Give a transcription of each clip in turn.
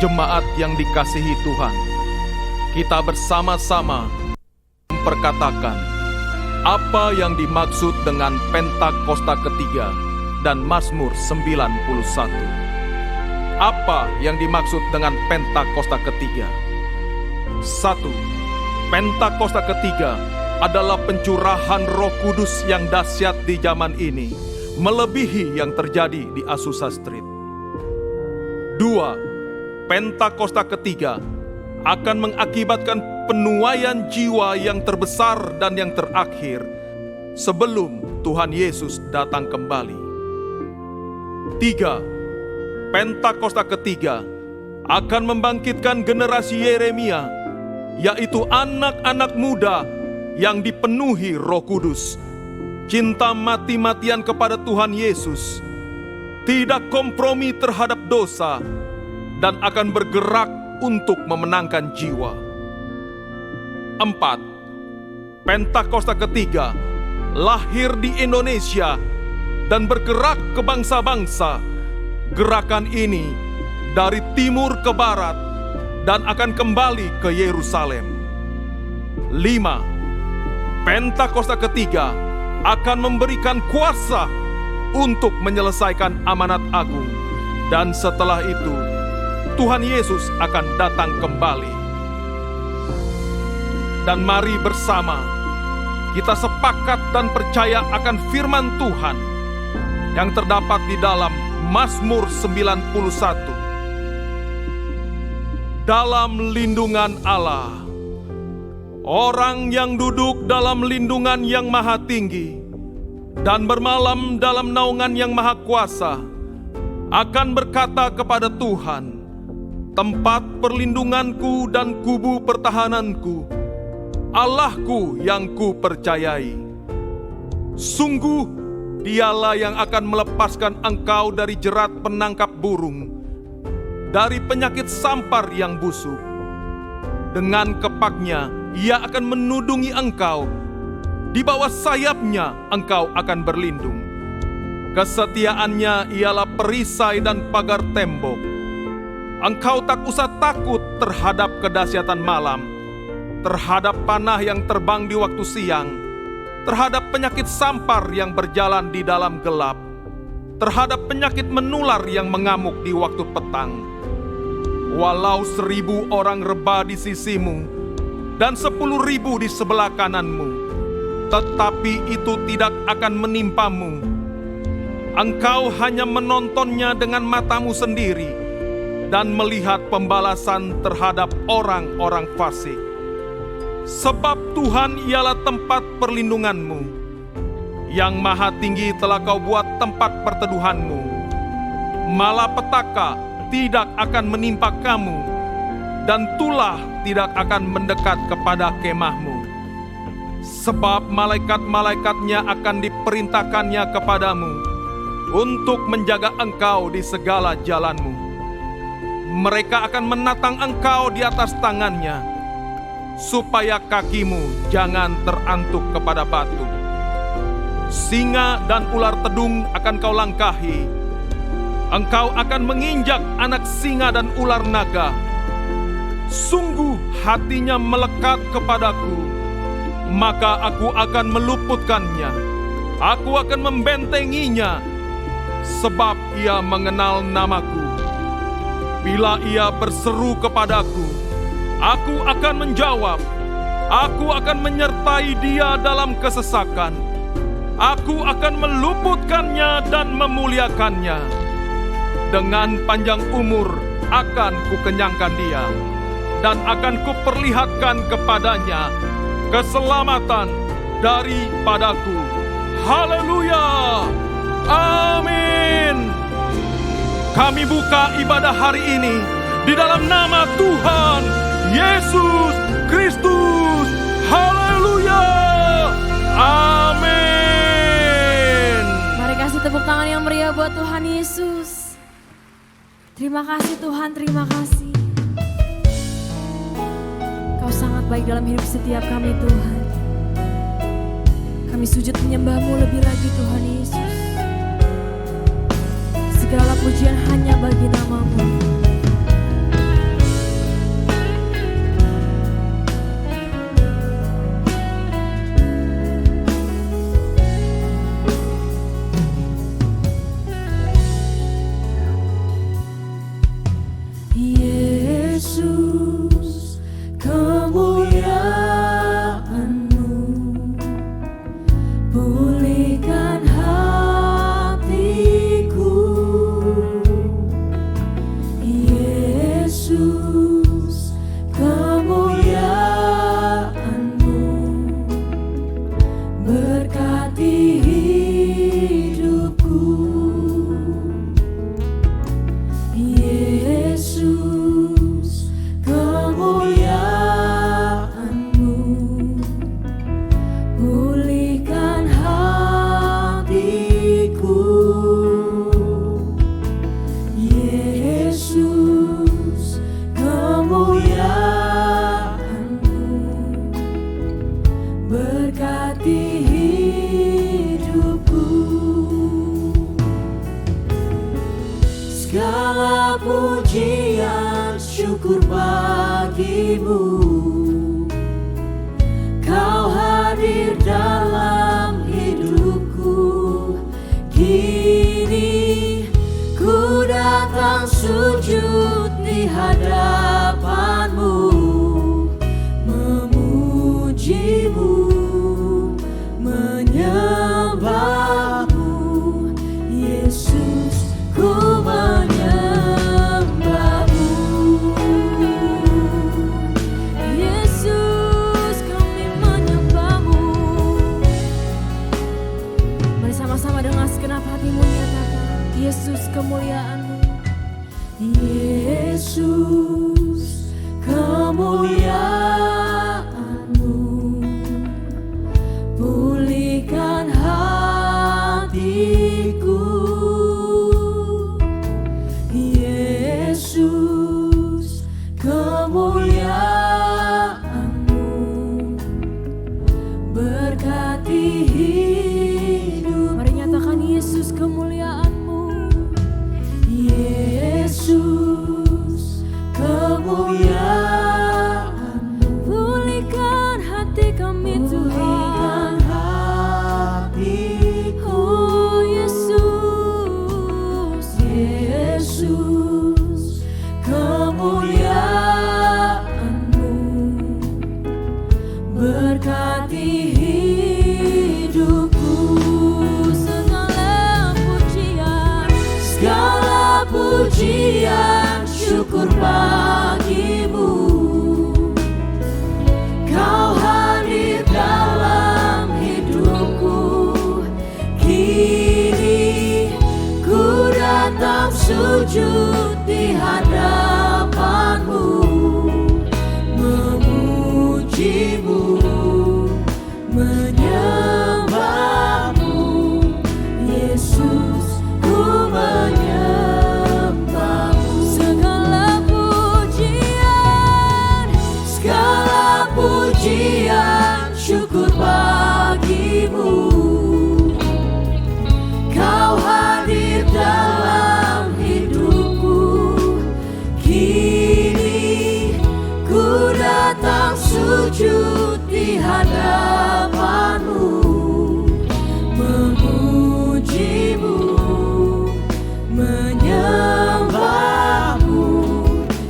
Jemaat yang dikasihi Tuhan, kita bersama-sama memperkatakan apa yang dimaksud dengan Pentakosta ketiga dan Mazmur 91. Apa yang dimaksud dengan Pentakosta ketiga? 1. Pentakosta ketiga adalah pencurahan Roh Kudus yang dahsyat di zaman ini, melebihi yang terjadi di Azusa Street. 2. Pentakosta ketiga akan mengakibatkan penuaian jiwa yang terbesar dan yang terakhir sebelum Tuhan Yesus datang kembali. 3. Pentakosta ketiga akan membangkitkan generasi Yeremia, yaitu anak-anak muda yang dipenuhi Roh Kudus, cinta mati-matian kepada Tuhan Yesus, tidak kompromi terhadap dosa, dan akan bergerak untuk memenangkan jiwa. 4. Pentakosta ketiga lahir di Indonesia dan bergerak ke bangsa-bangsa. Gerakan ini dari timur ke barat dan akan kembali ke Yerusalem. 5. Pentakosta ketiga akan memberikan kuasa untuk menyelesaikan amanat agung, dan setelah itu Tuhan Yesus akan datang kembali. Dan mari bersama kita sepakat dan percaya akan firman Tuhan yang terdapat di dalam Mazmur 91. Dalam lindungan Allah, orang yang duduk dalam lindungan yang maha tinggi dan bermalam dalam naungan yang maha kuasa akan berkata kepada Tuhan, tempat perlindunganku dan kubu pertahananku, Allahku yang ku percayai. Sungguh Dialah yang akan melepaskan engkau dari jerat penangkap burung, dari penyakit sampar yang busuk. Dengan kepaknya Ia akan menudungi engkau, di bawah sayapnya engkau akan berlindung. Kesetiaannya ialah perisai dan pagar tembok. Engkau tak usah takut terhadap kedahsyatan malam, terhadap panah yang terbang di waktu siang, terhadap penyakit sampar yang berjalan di dalam gelap, terhadap penyakit menular yang mengamuk di waktu petang. Walau 1.000 orang rebah di sisimu dan 10.000 di sebelah kananmu, tetapi itu tidak akan menimpamu. Engkau hanya menontonnya dengan matamu sendiri dan melihat pembalasan terhadap orang-orang fasik. Sebab Tuhan ialah tempat perlindunganmu, yang maha tinggi telah kau buat tempat perteduhanmu. Malapetaka tidak akan menimpa kamu, dan tulah tidak akan mendekat kepada kemahmu. Sebab malaikat-malaikatnya akan diperintahkannya kepadamu untuk menjaga engkau di segala jalanmu. Mereka akan menatang engkau di atas tangannya, supaya kakimu jangan terantuk kepada batu. Singa dan ular tedung akan kau langkahi. Engkau akan menginjak anak singa dan ular naga. Sungguh hatinya melekat kepadaku, maka aku akan meluputkannya. Aku akan membentenginya, sebab ia mengenal namaku. Bila ia berseru kepadaku, aku akan menjawab. Aku akan menyertai dia dalam kesesakan. Aku akan meluputkannya dan memuliakannya. Dengan panjang umur akan kukenyangkan dia, dan akan kuperlihatkan kepadanya keselamatan daripadaku. Haleluya! Amin. Kami buka ibadah hari ini di dalam nama Tuhan Yesus Kristus. Haleluya! Amin. Mari kasih tepuk tangan yang meriah buat Tuhan Yesus. Terima kasih Tuhan, terima kasih. Kau sangat baik dalam hidup setiap kami Tuhan. Kami sujud menyembah-Mu lebih lagi Tuhan Yesus. Segala pujian hanya bagi nama-Mu. kemuliaan-Mu, berkati hidupku. Segala pujian syukur bagi-Mu, Kau hadir dalam hidupku. Kini ku datang sujud di hadapan-Mu, memuji-Mu, menyembah-Mu. Yesus, ku menyembah-Mu. Yesus, kami menyembah-Mu. Mari sama-sama dengan segenap hatimu nyatakan, Yesus kemuliaan-Mu. Yesus kemuliaan-Mu, pulihkan hatiku. Yesus kemuliaan-Mu, berkati hidup. Mari nyatakan Yesus kemuliaan-Mu. Yesus kemuliaan-Mu, pulihkan hati kami Tuhan. Oh Yesus, Yesus kemuliaan-Mu, berkati hidupku. Segala pujian syukur bagi-Mu, Kau hadir dalam hidupku. Kini ku datang sujud di hadapan-Mu, memuji-Mu, menyembah-Mu. Yesus, ku menyembah-Mu. Segala pujian syukur bagi-Mu, Kau hadir dalam hidupku. Kini ku datang sujud di hadapan-Mu, memuji-Mu, menyembah-Mu.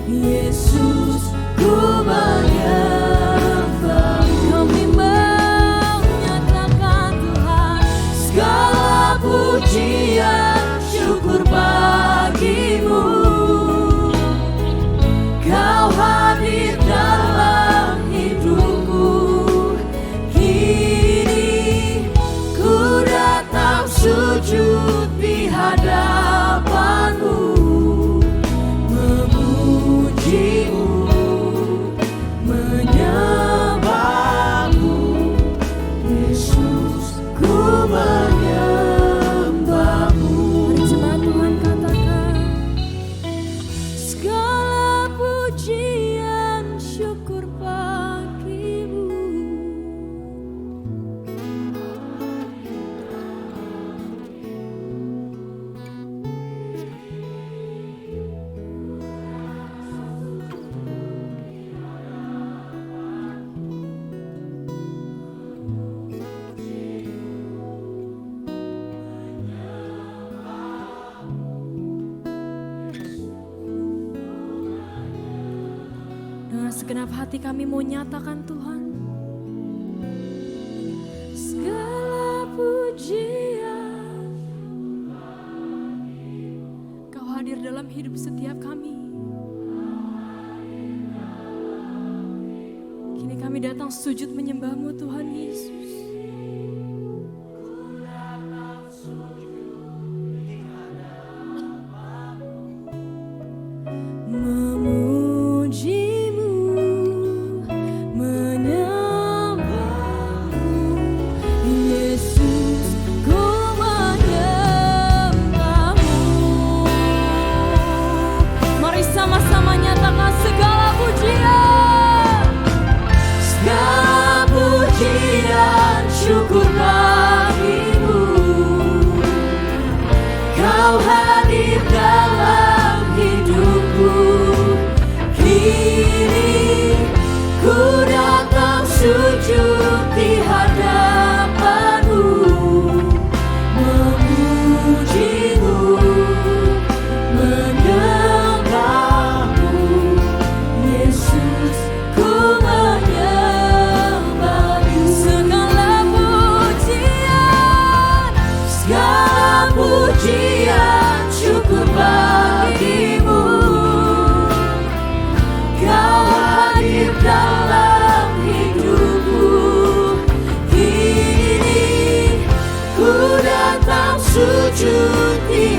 Yesus, ku menyembah-Mu. Kami menyatakan Tuhan, segala pujian syukur bagi-Mu, Kau hadir dalam hidupku. Kini ku datang sujud di hadapan-Mu, memuji-Mu, menyembah-Mu. Yesus, ku menyembah-Mu. Mari jemaat Tuhan katakan, segala pujian syukur bagi-Mu. Dengan segenap hati kami mau nyatakan Tuhan, segala pujian, Kau hadir dalam hidup setiap kami. Kini kami datang sujud menyembah-Mu Tuhan Yesus. Sama-sama nyatakan segala puji.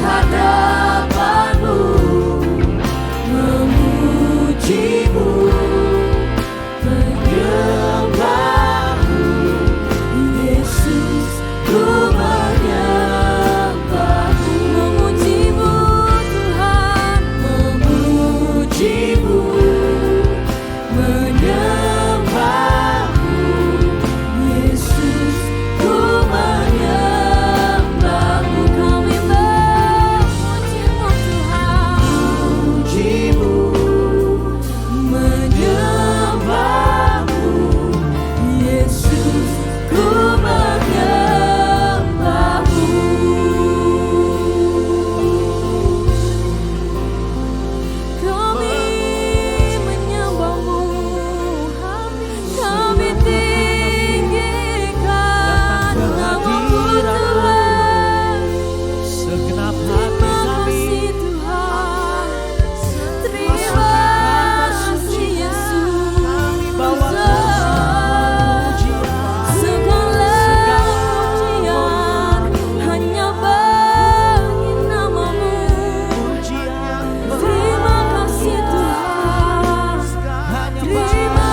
hadapanmu, memujimu, menyembahmu, Yesus, ku menyembahmu. Memujimu Tuhan, memujimu, menyembahmu, Yesus, ku menyembahmu. Kami memujimu Tuhan, memujimu, menyembahmu, Yesus, ku menyembahmu. Kami menyembahmu, kami tinggikan namamu Tuhan. Segenap hati Terima kami kasih Tuhan, terima kasih Yesus. bawa Segala pujian hanya bagi namamu. pujian Terima kasih Tuhan, terima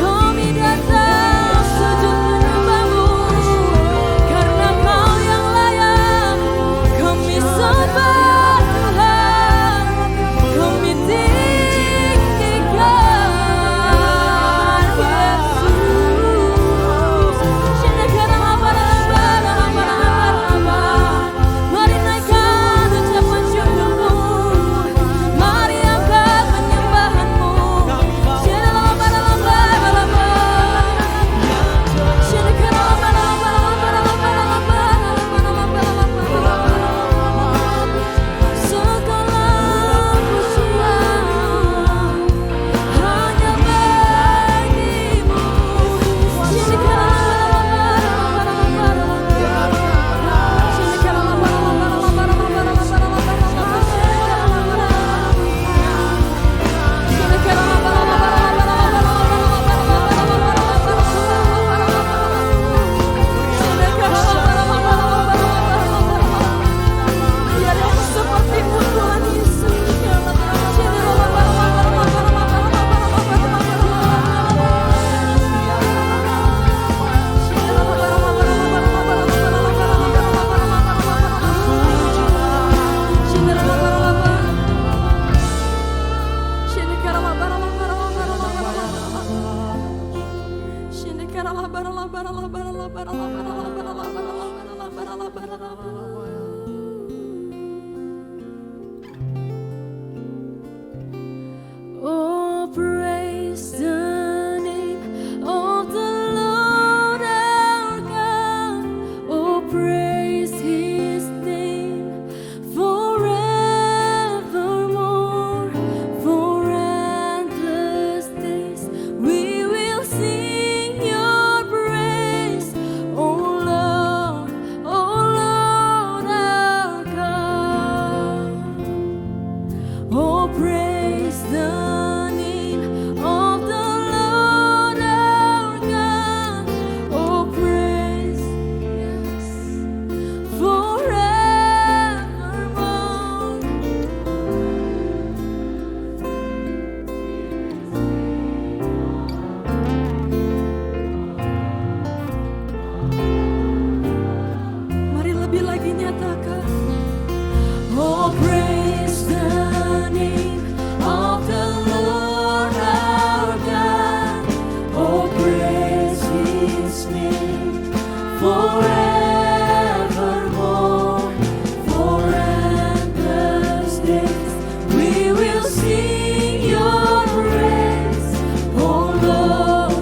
Kami datang sujud menyembahmu, karena Kau yang layak. Kami sembah Tuhan, kami tinggikan Yesus. Mari naikkan ucapan syukurmu, mari angkat penyembahanmu. Segala pujian hanya bagimu. Tiada yang sepertimu Tuhan Yesus. Oh, praise the name of the Lord our God. Oh, praise His name forevermore. For endless days we will sing Your praise, oh Lord our God. Oh, praise the name of the Lord our God. Oh, praise, yes, forevermore. Mari lebih lagi nyatakan. Oh, praise the name of the Lord our God. Oh, praise His name forevermore. For endless days we will sing Your praise, oh Lord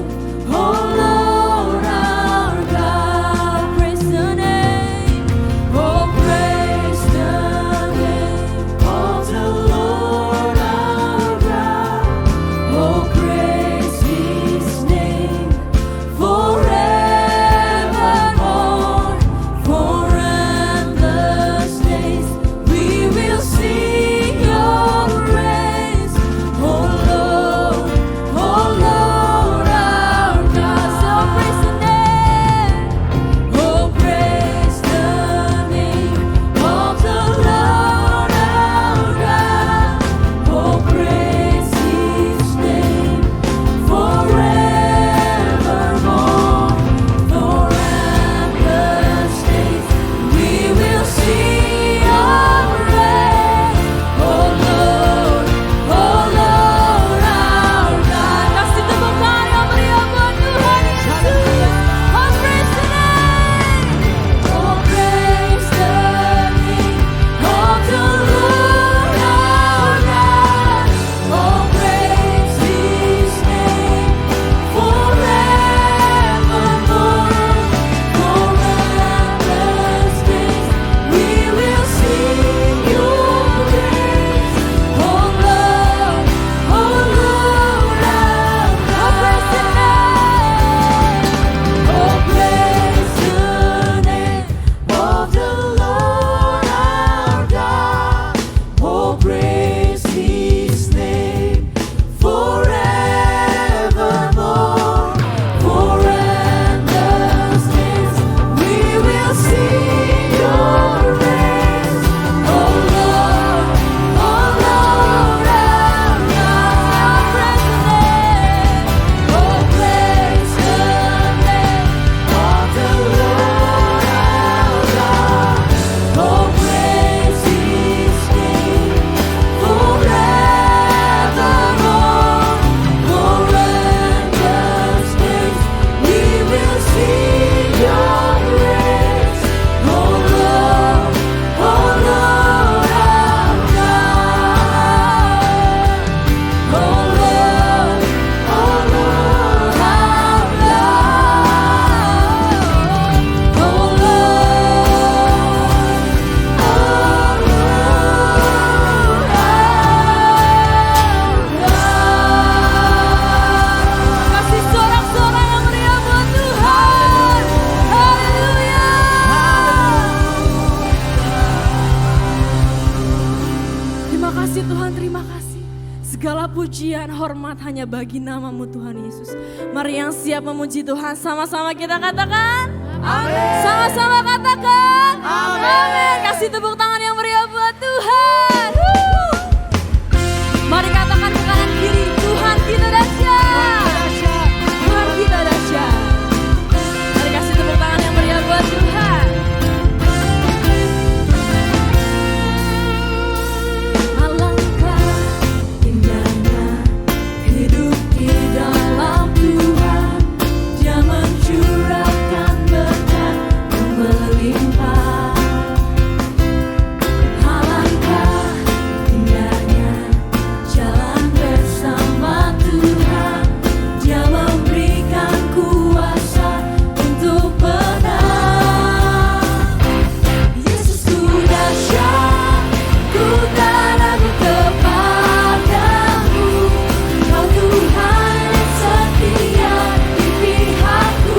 our God. Praise the name, oh praise the name of the Lord our God. Oh, praise His name forevermore. hormat hanya bagi namamu Tuhan Yesus. Mari yang siap memuji Tuhan, sama-sama kita katakan amin. Sama-sama katakan amin. Kasih tepuk tangan yang meriah buat Tuhan. Mari katakan ke kanan kiri, Tuhan kita dahsyat. Tuhan kita dahsyat. Mari kasih tepuk tangan yang meriah buat Tuhan. Alangkah indahnya hidup di dalam Tuhan. Dia mencurahkan berkat yang melimpah. Alangkah indahnya jalan bersama Tuhan. Dia memberikan kuasa untuk menang. Yesusku dahsyat, ku tak ragu kepadamu. Kau Tuhan yang setia di pihakku.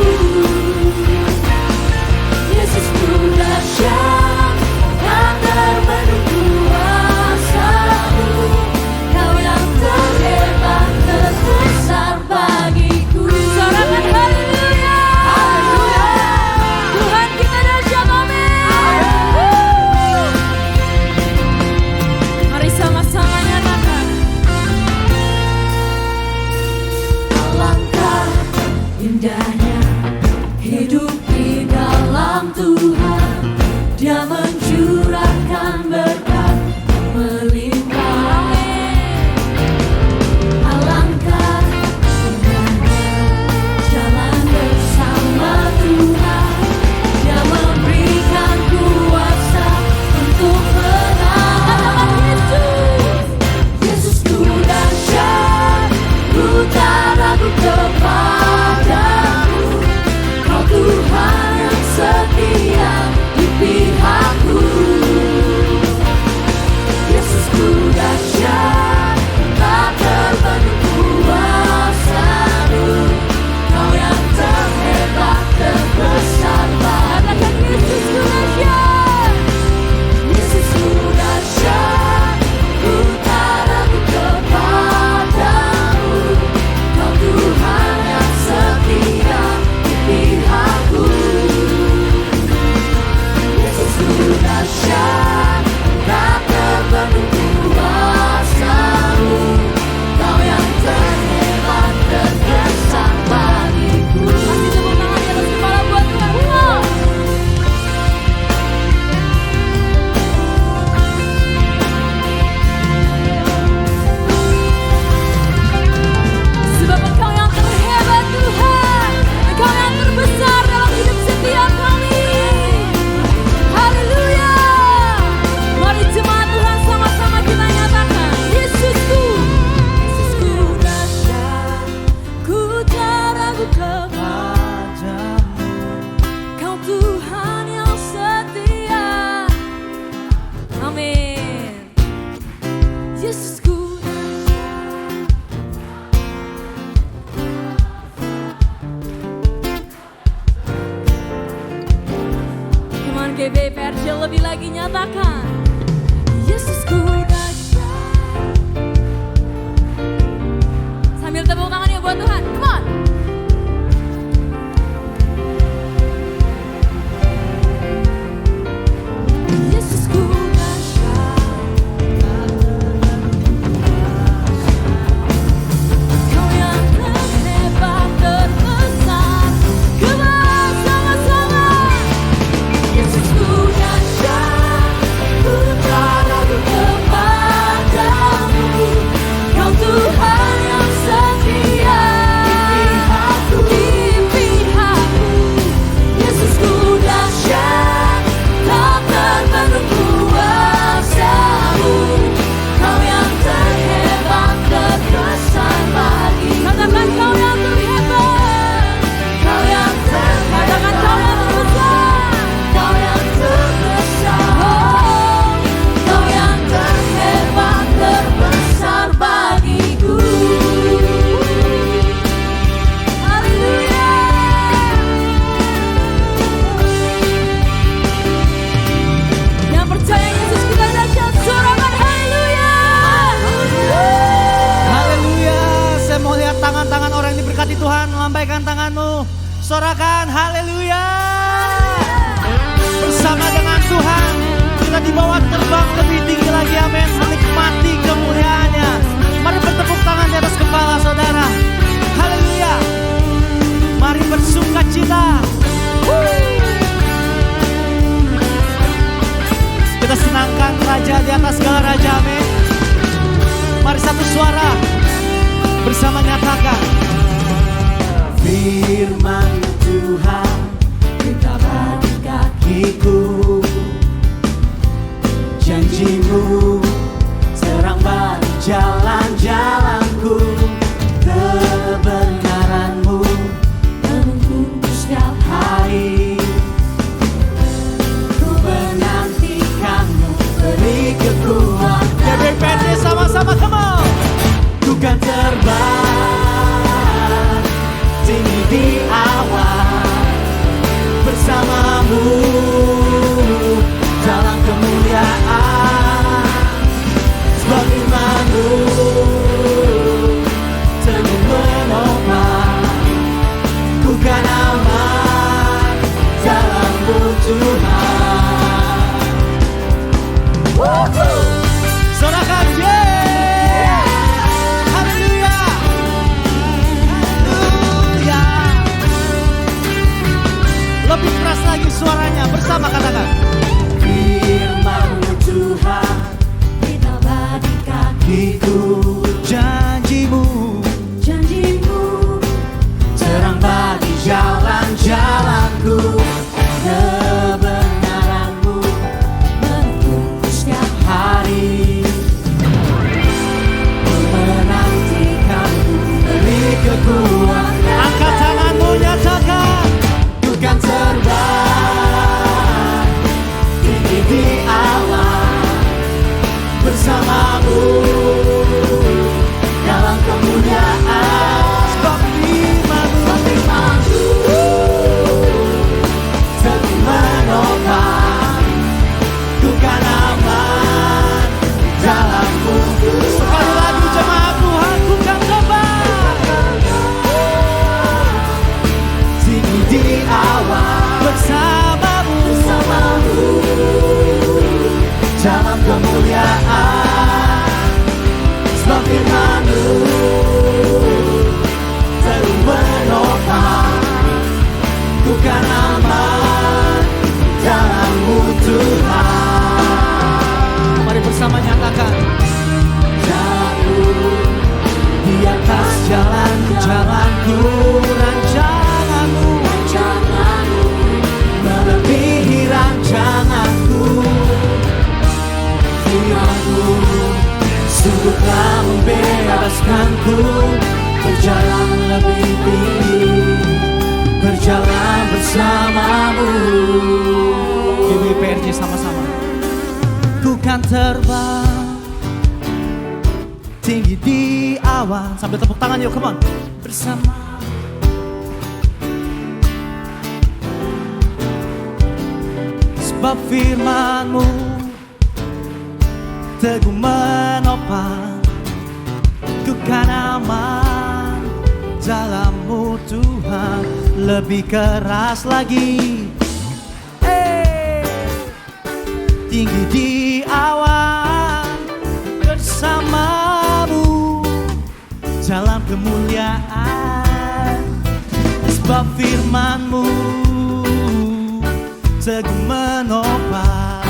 Yesusku dahsyat, tak terpenuh kuasa-Mu. Kau yang terhebat, terbesar bagiku. Sorakan haleluya. Tuhan kita dahsyat, amin. Mari sama-sama nyatakan. Alangkah indahnya hidup di dalam Tuhan. Dia mencurahkan berkat melimpah. Alangkah indahnya jalan bersama Tuhan. Dia memberikan kuasa untuk menang. Katakan Yesus. Yesusku dahsyat, ku tak ragu kepadamu. Kau Tuhan yang setia di pihakku. Yesusku dahsyat, tak terpenuh kuasa-Mu. Kau yang terhebat, terbesar bagiku. Yesusku dahsyat, Yesusku dahsyat, ku tak ragu kepadamu. Kau Tuhan yang setia di pihakku. Yesusku dahsyat, tak terpenuh kuasa-Mu. Kau yang terhebat, terbesar bagiku. Kasih tepuk tangan di atas kepala buat Tuhan. Sebab Engkau yang terhebat Tuhan, Engkau yang terbesar dalam hidup setiap kami. Haleluya. Mari jemaat Tuhan sama-sama kita nyatakan. Yesusku, Yesusku dahsyat, ku tak ragu kepadamu. Kau Tuhan yang setia. Amin. Yesusku dahsyat. Come on GBPRJ, lebih lagi nyatakan. Yesusku dahsyat. Sambil tepuk tangan ya buat Tuhan. Come on. Yesusku dahsyat. Kau yang terhebat, terbesar. Come on, sama-sama. Yesusku dahsyat, ku tak ragu kepadamu. Tuhan, haleluya. Bersama dengan Tuhan kita dibawa terbang lebih tinggi lagi, amin. Menikmati kemuliaannya. Mari bertepuk tangan di atas kepala saudara. Haleluya. Mari bersuka cita. Kita senangkan Raja di atas segala raja, amin. Mari satu suara bersama nyatakan. Firman Tuhan kita bagi kakiku, janjimu terang bagi jalan-jalanku, kebenaranmu menunggu setiap hari. Ku menantikanmu, beri kekuatan. GBPD sama-sama, come on. Ku kan terbang tinggi di awan bersamamu dalam kemuliaan. Sebab firman-Mu teguh menopang, ku kan aman dalam-Mu Tuhan. Sorakan yeah. Haleluya. Haleluya. Lebih keras lagi suaranya, bersama katakan. Firman-Mu Tuhan kita bagi kakiku, janjimu terang bagi jalan-jalanku, kebenaran-Mu menunggu setiap hari. Ku menantikan-Mu, beri kekuatan. Angkat tanganmu, nyatakan. Ku kan terbang tinggi di awan bersama-Mu dalam kemuliaan. Sebab firman-Mu teguh menopang, ku kan aman dalam-Mu. Sekali lagi jemaat Tuhan, ku kan terbang tinggi di awan bersama-Mu dalam kemuliaan. Sebab firman-Mu teguh menopang, ku kan aman dalam-Mu Tuhan. Mari bersama nyatakan. Jalanku di atas jalan-jalanku, rancangan-Mu melebihi rancanganku. Firman-Mu sungguh telah membebaskanku, berjalan lebih tinggi, berjalan bersama-Mu. GBPRJ sama-sama. Ku kan terbang tinggi di awan. Sambil tepuk tangan yuk, come on. Bersama sebab firman-Mu teguh menopang, ku kan aman dalam-Mu Tuhan. Lebih keras lagi, tinggi di awan bersama-Mu dalam kemuliaan. Sebab firman-Mu teguh menopang,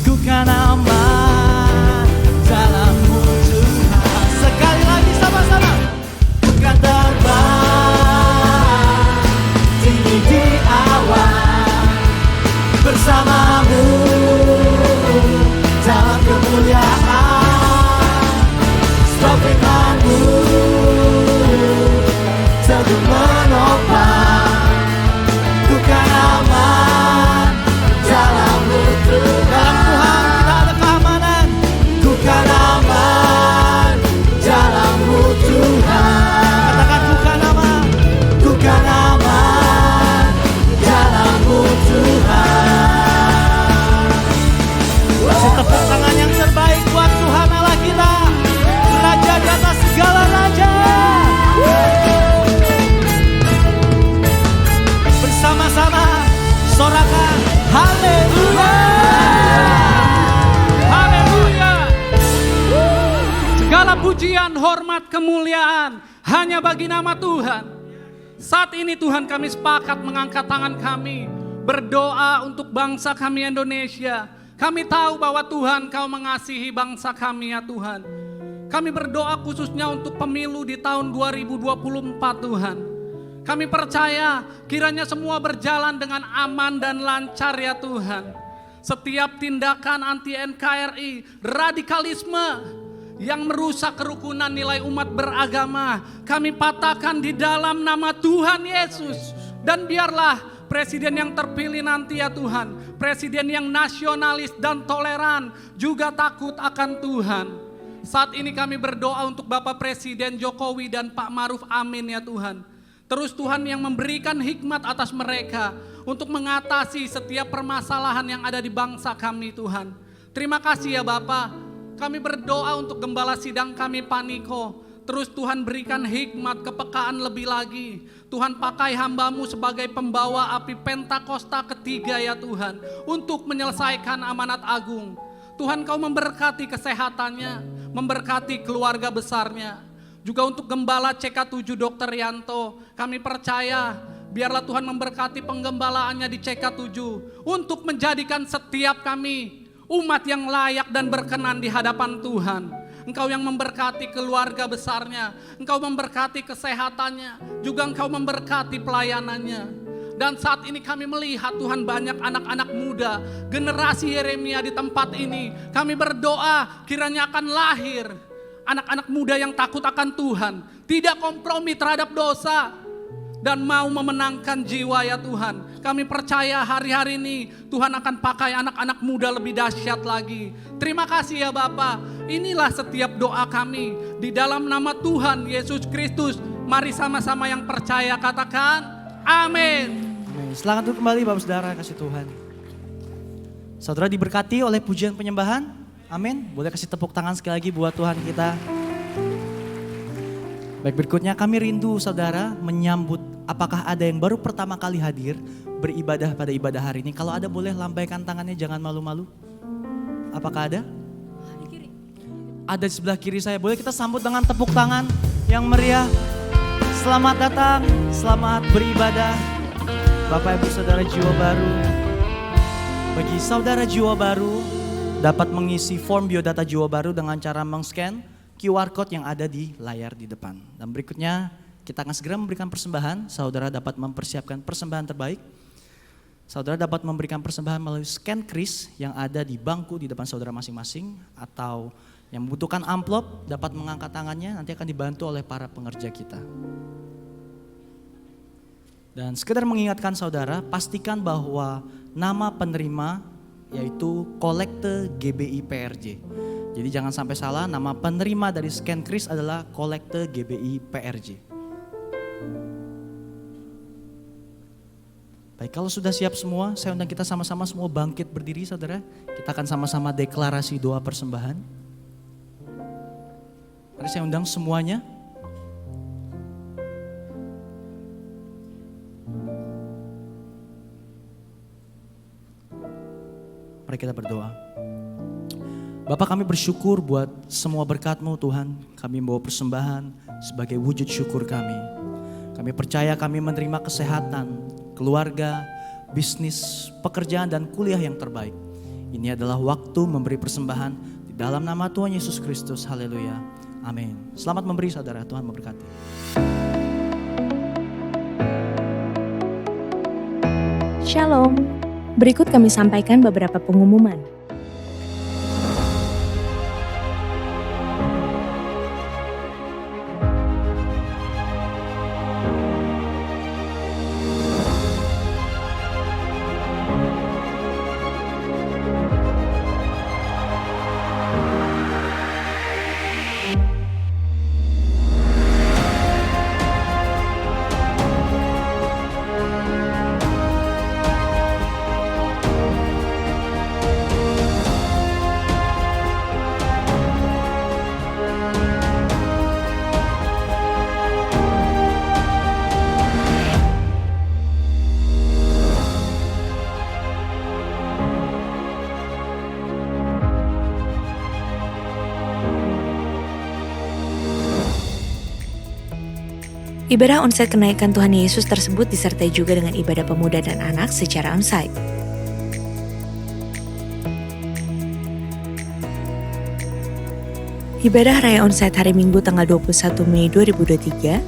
ku kan aman dalam-Mu Tuhan. Sekali lagi sama-sama. Ku kan terbang tinggi di awan bersama-Mu dalam kemuliaan. Sebab firman-Mu teguh menopang, ku kan aman dalam-Mu Tuhan. Dalam Tuhan kita ada keamanan. Ku kan aman dalam-Mu Tuhan. Katakan ku kan aman. Ku kan aman dalam-Mu Tuhan. Pujian, hormat, kemuliaan hanya bagi nama Tuhan. Saat ini Tuhan kami sepakat mengangkat tangan kami, berdoa untuk bangsa kami Indonesia. Kami tahu bahwa Tuhan Kau mengasihi bangsa kami ya Tuhan. Kami berdoa khususnya untuk pemilu di tahun 2024 Tuhan. Kami percaya kiranya semua berjalan dengan aman dan lancar ya Tuhan. Setiap tindakan anti NKRI, radikalisme yang merusak kerukunan nilai umat beragama, kami patahkan di dalam nama Tuhan Yesus. Dan biarlah presiden yang terpilih nanti ya Tuhan, presiden yang nasionalis dan toleran, juga takut akan Tuhan. Saat ini kami berdoa untuk Bapak Presiden Jokowi dan Pak Maruf, amin ya Tuhan. Terus Tuhan yang memberikan hikmat atas mereka untuk mengatasi setiap permasalahan yang ada di bangsa kami Tuhan. Terima kasih ya Bapak. Kami berdoa untuk gembala sidang kami Pak Niko. Terus Tuhan berikan hikmat, kepekaan lebih lagi. Tuhan pakai hamba-Mu sebagai pembawa api Pentakosta ketiga ya Tuhan. Untuk menyelesaikan amanat agung. Tuhan Kau memberkati kesehatannya, memberkati keluarga besarnya. Juga untuk Gembala CK7 Dr. Yanto, kami percaya biarlah Tuhan memberkati penggembalaannya di CK7 untuk menjadikan setiap kami umat yang layak dan berkenan di hadapan Tuhan. Engkau yang memberkati keluarga besarnya, Engkau memberkati kesehatannya, juga Engkau memberkati pelayanannya. Dan saat ini kami melihat Tuhan banyak anak-anak muda, generasi Yeremia di tempat ini. Kami berdoa kiranya akan lahir anak-anak muda yang takut akan Tuhan, tidak kompromi terhadap dosa, dan mau memenangkan jiwa ya Tuhan. Kami percaya hari-hari ini Tuhan akan pakai anak-anak muda lebih dahsyat lagi. Terima kasih ya Bapak. Inilah setiap doa kami di dalam nama Tuhan Yesus Kristus. Mari sama-sama yang percaya katakan amin. Selamat duduk kembali Bapak Saudara kasih Tuhan. Saudara diberkati oleh pujian penyembahan. Amin. Boleh kasih tepuk tangan sekali lagi buat Tuhan kita. Baik, berikutnya kami rindu saudara menyambut apakah ada yang baru pertama kali hadir beribadah pada ibadah hari ini. Kalau ada boleh lambaikan tangannya, jangan malu-malu. Apakah ada? Ada di sebelah kiri saya. Boleh kita sambut dengan tepuk tangan yang meriah. Selamat datang, selamat beribadah. Bapak Ibu Saudara Jiwa Baru. Bagi saudara Jiwa Baru dapat mengisi form biodata Jiwa Baru dengan cara meng-scan QR Code yang ada di layar di depan. Dan berikutnya kita akan segera memberikan persembahan. Saudara dapat mempersiapkan persembahan terbaik. Saudara dapat memberikan persembahan melalui scan kris yang ada di bangku di depan saudara masing-masing. Atau yang membutuhkan amplop dapat mengangkat tangannya, nanti akan dibantu oleh para pengerja kita. Dan sekedar mengingatkan saudara, pastikan bahwa nama penerima yaitu Kolekte GBI PRJ. Jadi jangan sampai salah, nama penerima dari scan kris adalah Kolekte GBI PRJ. Baik, kalau sudah siap semua, saya undang kita sama-sama semua bangkit berdiri saudara. Kita akan sama-sama deklarasi doa persembahan. Mari saya undang semuanya. Mari kita berdoa. Bapak, kami bersyukur buat semua berkat-Mu Tuhan. Kami membawa persembahan sebagai wujud syukur kami. Kami percaya kami menerima kesehatan, keluarga, bisnis, pekerjaan dan kuliah yang terbaik. Ini adalah waktu memberi persembahan di dalam nama Tuhan Yesus Kristus. Haleluya. Amin. Selamat memberi saudara, Tuhan memberkati. Shalom. Berikut kami sampaikan beberapa pengumuman. Ibadah onsite kenaikan Tuhan Yesus tersebut disertai juga dengan ibadah pemuda dan anak secara onsite. Ibadah Raya Onsite hari Minggu tanggal 21 Mei 2023,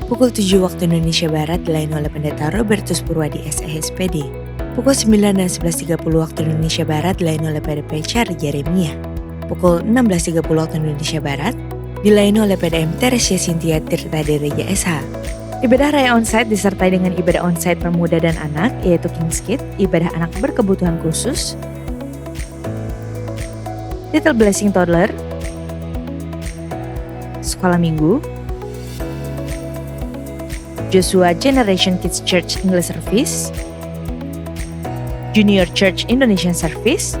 pukul 7 waktu Indonesia Barat dilayani oleh Pendeta Robertus Purwadi SEHSPD. Pukul 9 dan 11.30 waktu Indonesia Barat dilayani oleh PDP Charlie Jeremia. Pukul 16.30 waktu Indonesia Barat dilayani oleh PDM Teresia Cynthia Tirta Dereja SH. Ibadah Raya Onsite disertai dengan ibadah onsite pemuda dan anak, yaitu King's Kid, ibadah anak berkebutuhan khusus, Little Blessing Toddler, Sekolah Minggu, Joshua Generation Kids Church English Service, Junior Church Indonesian Service,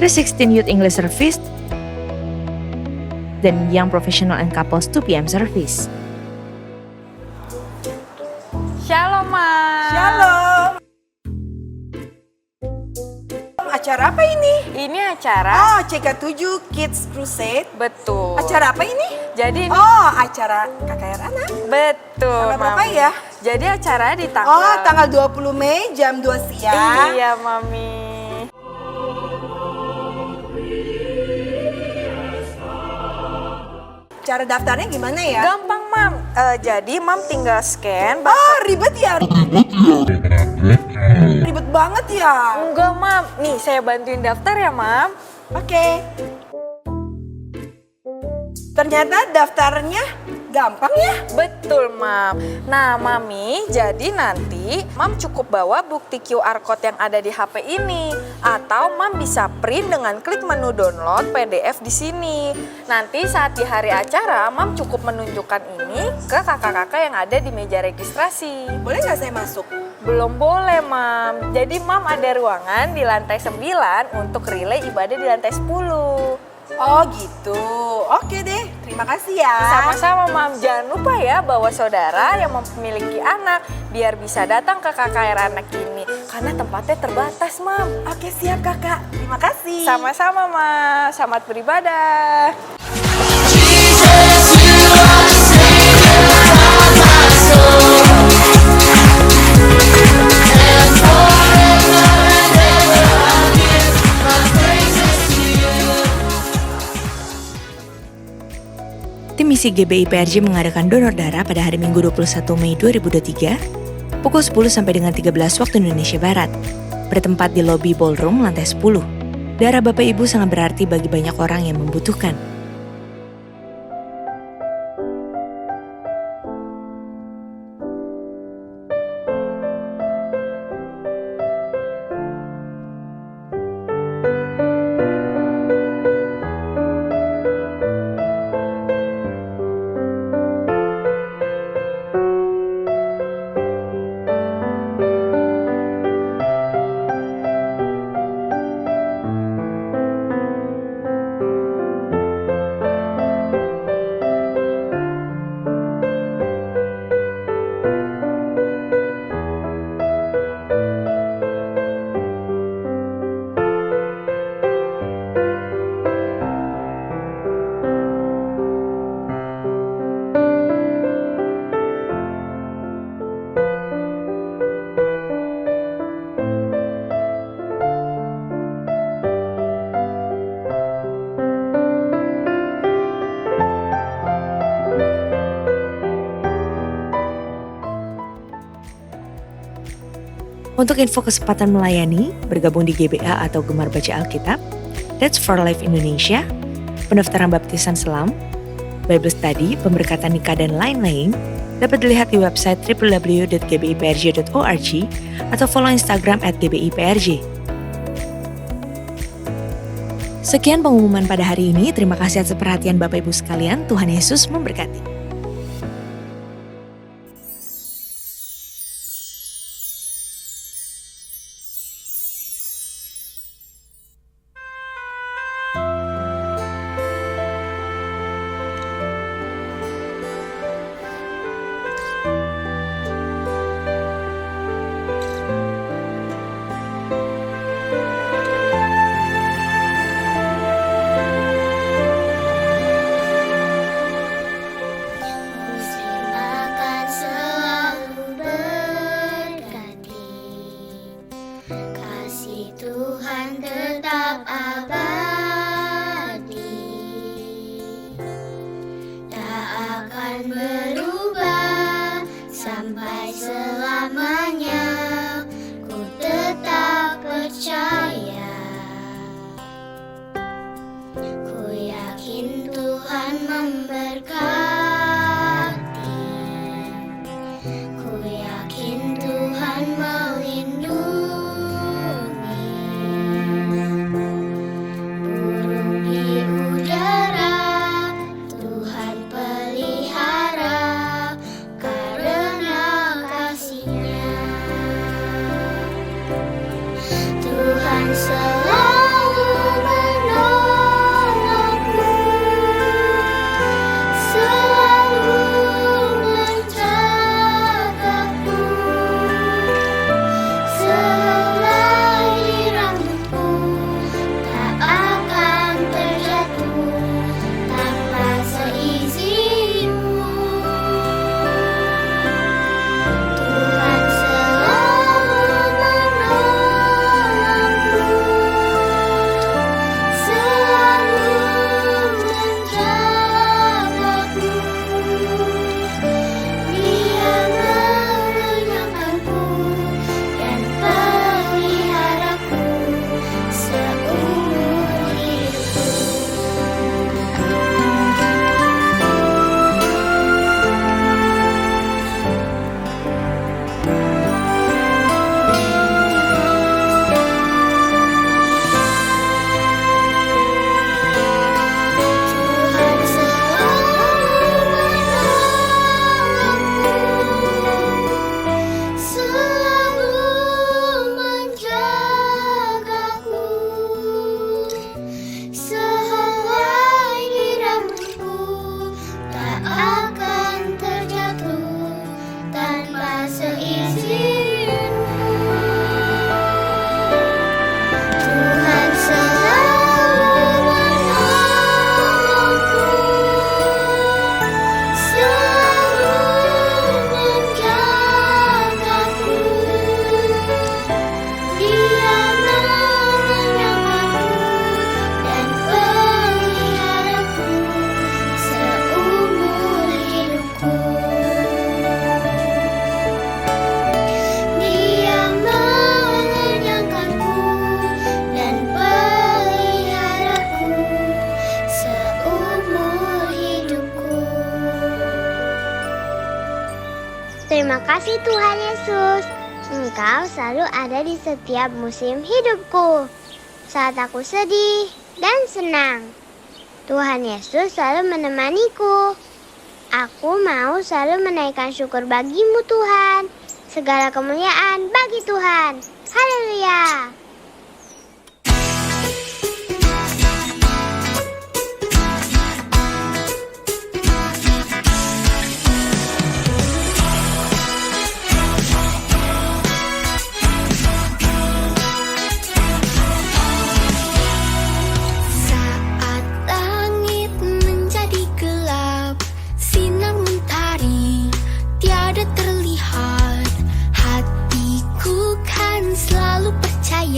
316 Youth English Service, dan Young Professional and Couples 2 PM Service. Shalom, Ma. Shalom. Acara apa ini? Ini acara Oh, CK7 Kids Crusade. betul. Acara apa ini? Jadi ini Oh, acara KKR anak. betul, Tanggal berapa Mami. ya? Jadi acara di tanggal Oh, tanggal 20 Mei jam 2 siang. Iya, Mami. Cara daftarnya gimana ya? Gampang, Mam. Jadi Mam tinggal scan Oh, ribet ya? Ribet banget ya? Enggak, Mam. Nih, saya bantuin daftar ya, Mam. Oke. Ternyata daftarnya gampang ya? Betul, Mam. Nah, Mami, jadi nanti Mam cukup bawa bukti QR code yang ada di HP ini, atau Mam bisa print dengan klik menu download PDF di sini. Nanti saat di hari acara, Mam cukup menunjukkan ini ke kakak-kakak yang ada di meja registrasi. Boleh nggak saya masuk? Belum boleh, Mam. Jadi Mam ada ruangan di lantai 9 untuk relay ibadah di lantai 10. Oh gitu. Oke deh, terima kasih ya. Sama-sama, Mam. Jangan lupa ya bawa saudara yang memiliki anak biar bisa datang ke KKR anak ini. Karena tempatnya terbatas, Mam. Oke siap kakak, terima kasih. Sama-sama, Mam. Selamat beribadah. Tim misi GBI PRJ mengadakan donor darah pada hari Minggu 21 Mei 2023, pukul 10 sampai dengan 13 waktu Indonesia Barat, bertempat di lobi ballroom lantai 10. Darah Bapak Ibu sangat berarti bagi banyak orang yang membutuhkan. Untuk info kesempatan melayani, bergabung di GBA atau Gemar Baca Alkitab, That's for Life Indonesia, pendaftaran baptisan selam, Bible Study, pemberkatan nikah dan lain-lain, dapat dilihat di website www.gbiprj.org atau follow Instagram @gbiprj. Sekian pengumuman pada hari ini, terima kasih atas perhatian Bapak Ibu sekalian, Tuhan Yesus memberkati. sampai selamanya. Ku tetap percaya. Ku yakin Tuhan memberkati. Ku yakin Tuhan melindungi. Burung di udara Tuhan pelihara karena kasih-Nya. Tuhan selalu menolongku, selalu menjagaku. Sehelai rambutku tak akan terjatuh tanpa seizin-Mu. Tuhan selalu menolongku, selalu menjagaku. Dia mengenyangkanku dan peliharaku seumur hidupku. Tuhan selalu menolongku, selalu menjagaku. Sehelai di rambutku tak akan terjatuh tanpa seizin-Mu. Tuhan selalu menolongku, selalu menjagaku. Dia mengenyangkanku dan peliharaku seumur hidupku. Dia mengenyangkanku dan peliharaku seumur hidupku. Terima kasih Tuhan Yesus. Engkau selalu ada di setiap musim hidupku. Saat aku sedih dan senang, Tuhan Yesus selalu menemaniku. Aku mau selalu menaikkan syukur bagi-Mu Tuhan. Segala kemuliaan bagi Tuhan. Haleluya. Saat langit menjadi gelap, sinar mentari tiada terlihat, hatiku kan selalu percaya.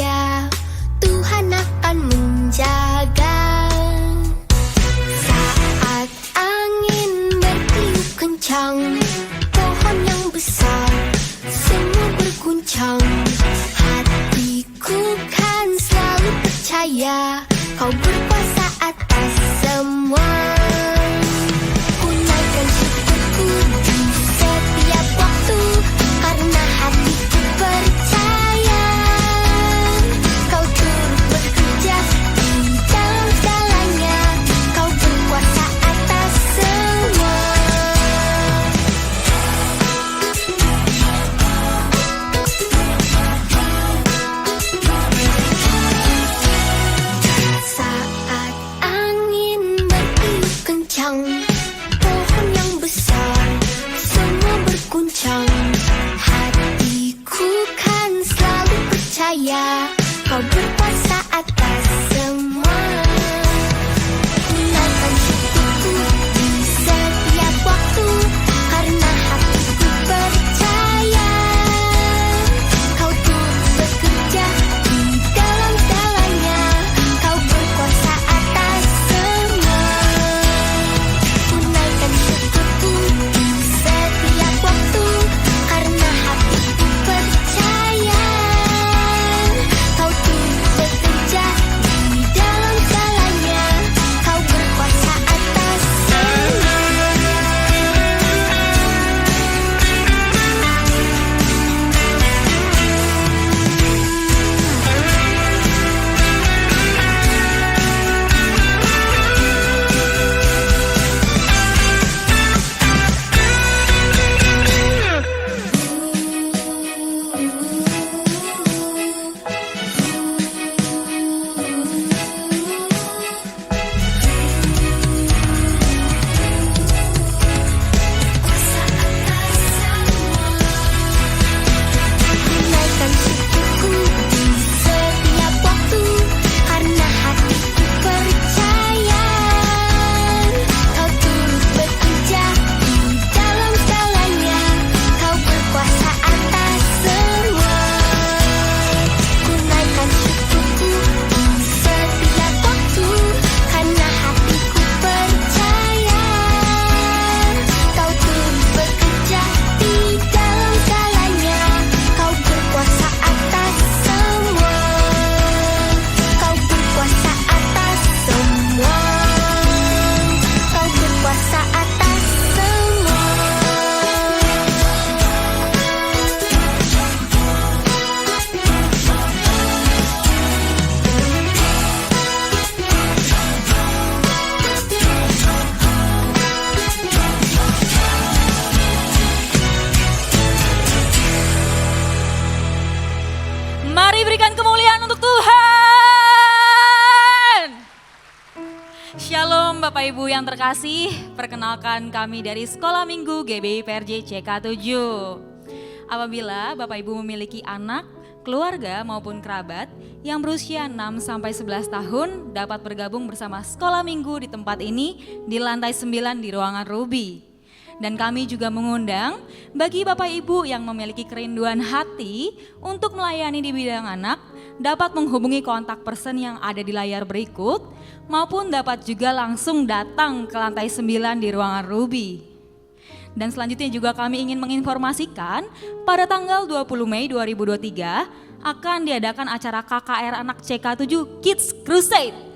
Mari berikan kemuliaan untuk Tuhan. Shalom Bapak Ibu yang terkasih, perkenalkan kami dari Sekolah Minggu GBI PRJ CK7. Apabila Bapak Ibu memiliki anak, keluarga maupun kerabat yang berusia 6-11 tahun dapat bergabung bersama Sekolah Minggu di tempat ini di lantai 9 di ruangan Ruby. Dan kami juga mengundang bagi Bapak Ibu yang memiliki kerinduan hati untuk melayani di bidang anak, dapat menghubungi kontak person yang ada di layar berikut, maupun dapat juga langsung datang ke lantai 9 di ruangan Ruby. Dan selanjutnya juga kami ingin menginformasikan pada tanggal 20 Mei 2023 akan diadakan acara KKR Anak CK7 Kids Crusade.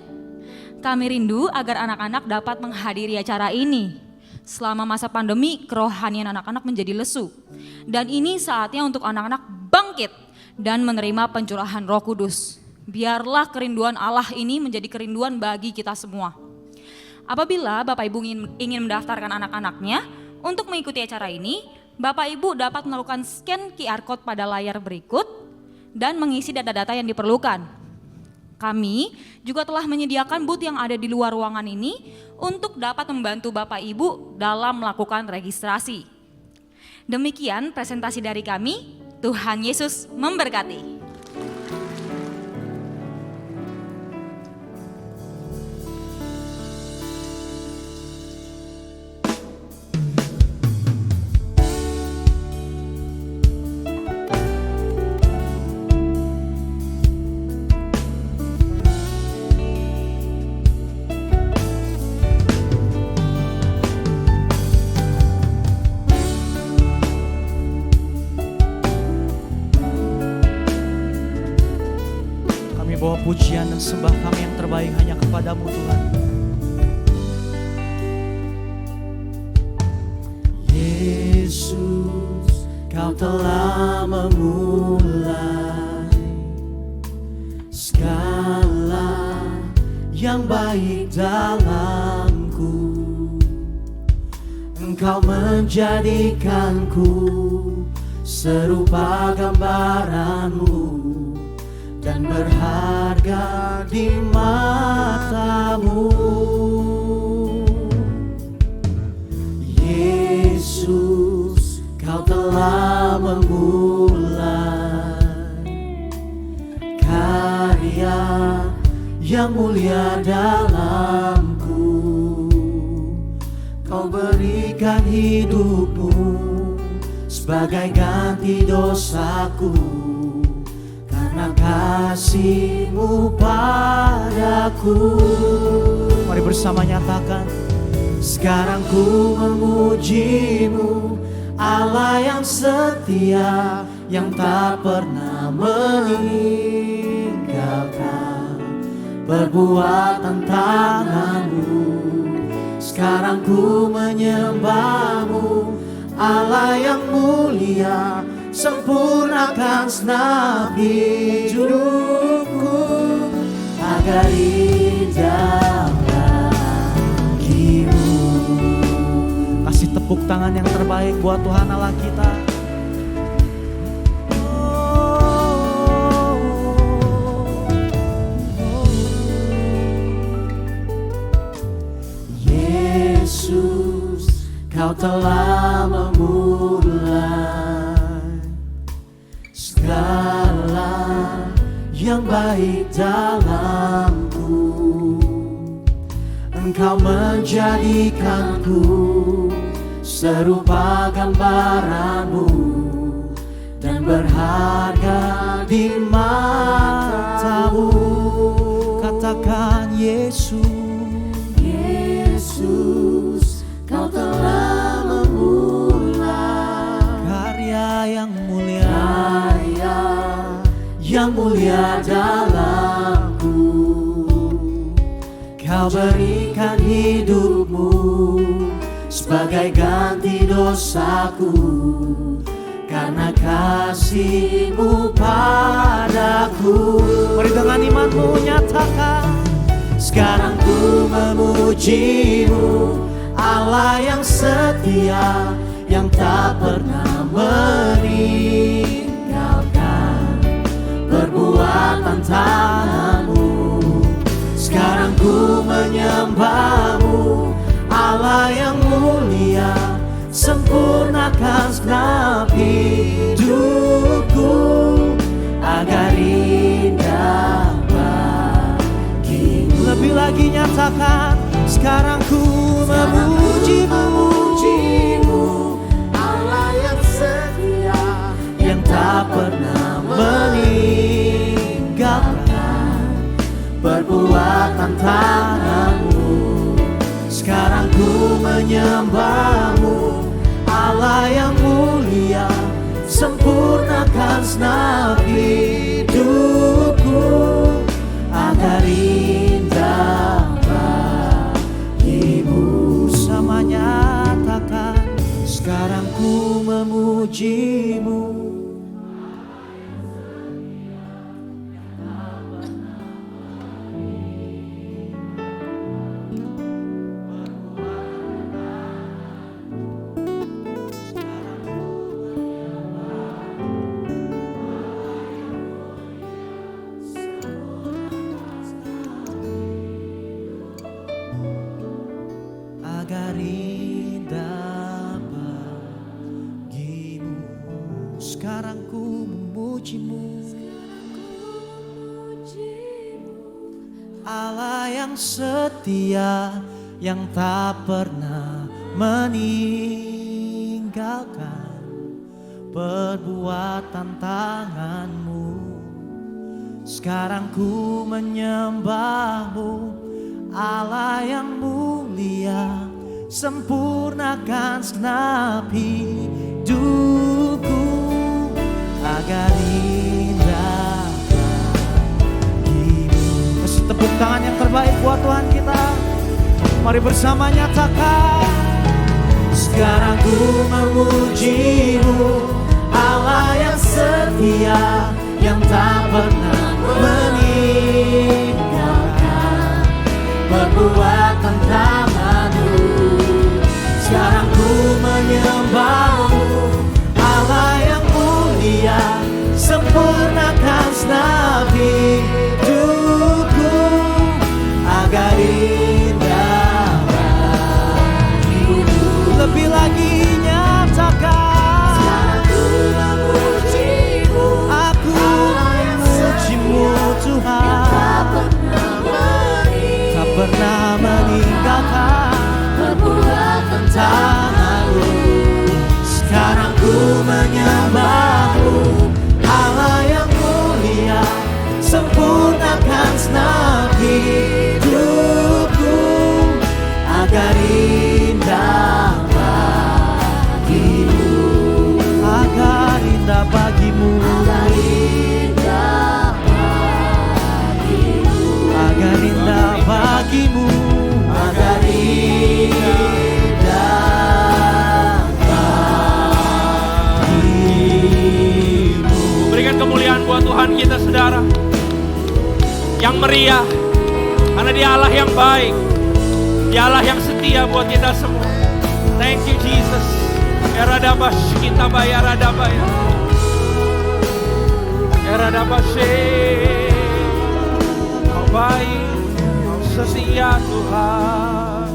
Kami rindu agar anak-anak dapat menghadiri acara ini. Selama masa pandemi, kerohanian anak-anak menjadi lesu. Dan ini saatnya untuk anak-anak bangkit dan menerima pencurahan Roh Kudus. Biarlah kerinduan Allah ini menjadi kerinduan bagi kita semua. Apabila Bapak Ibu ingin mendaftarkan anak-anaknya untuk mengikuti acara ini, Bapak Ibu dapat melakukan scan QR Code pada layar berikut dan mengisi data-data yang diperlukan. Kami juga telah menyediakan booth yang ada di luar ruangan ini untuk dapat membantu Bapak Ibu dalam melakukan registrasi. Demikian presentasi dari kami. Tuhan Yesus memberkati. Bawa pujian dan sembah kami yang terbaik hanya kepadamu Tuhan. Yesus, Kau telah memulai segala yang baik dalamku. Engkau menjadikanku serupa gambaranmu dan berharga di matamu. Yesus, Kau telah memulai karya yang mulia dalamku. Kau berikan hidupmu sebagai ganti dosaku. Karena kasih-Mu padaku. Mari bersama nyatakan. Sekarang ku memuji-Mu, Allah yang setia, yang tak pernah meninggalkan perbuatan tangan-Mu. Sekarang ku menyembah-Mu, Allah yang mulia, sempurnakan segenap hidupku agar indah bagimu. Kasih tepuk tangan yang terbaik buat Tuhan Allah kita. Yesus, Kau telah memulai segala yang baik dalamku. Engkau menjadikanku serupa gambaran-Mu dan berharga di mata-Mu. Katakan Yesus, Yesus, Kau telah memulai karya yang mulia, yang mulia dalamku. Kau berikan hidupmu sebagai ganti dosaku. Karena kasih-Mu padaku. Mari dengan imanmu nyatakan. Sekarang ku memuji-Mu, Allah yang setia, yang tak pernah meninggalkan segenap hidupku agar indah bagimu. Lebih lagi nyatakan, sekarang ku memujimu, Allah yang setia, yang tak pernah meninggalkan perbuatan tanganmu. Sekarang ku menyembahmu, Allah yang mulia, sempurnakan segenap hidupku agar indah bagimu. Sama nyatakan, sekarang ku memujimu. Agar indah bagimu. Sekarang ku memujimu, Allah yang setia, yang tak pernah meninggalkan perbuatan tanganmu. Sekarang ku menyembahmu, Allah yang mulia, sempurnakan segenap hidupku agar indah bagimu. Kasih tepuk tangan yang terbaik buat Tuhan kita. Mari bersama nyatakan, sekarang ku memujimu, Allah yang setia, yang tak pernah meninggalkan perbuatan tanganmu. Sekarang ku menyembahmu, Allah yang mulia, sempurnakan segenap hidupku agar indah bagimu. Lebih lagi nyatakan, sekarang ku memujimu, aku memujimu Tuhan, tak pernah meninggalkan perbuatan tanganmu. Sekarang ku menyembahmu, Allah yang mulia, sempurnakan segenap hidupku agar indah bagimu, agar indah bagimu, agar indah bagimu, agar indah bagimu, agar indah bagimu. Berikan kemuliaan buat Tuhan kita, saudara, yang meriah, karena Dia Allah yang baik, Dia Allah yang setia buat kita semua. Thank you Jesus. Eradabas kita bayar adabaya. Eradabas, Kau baik, Kau setia Tuhan.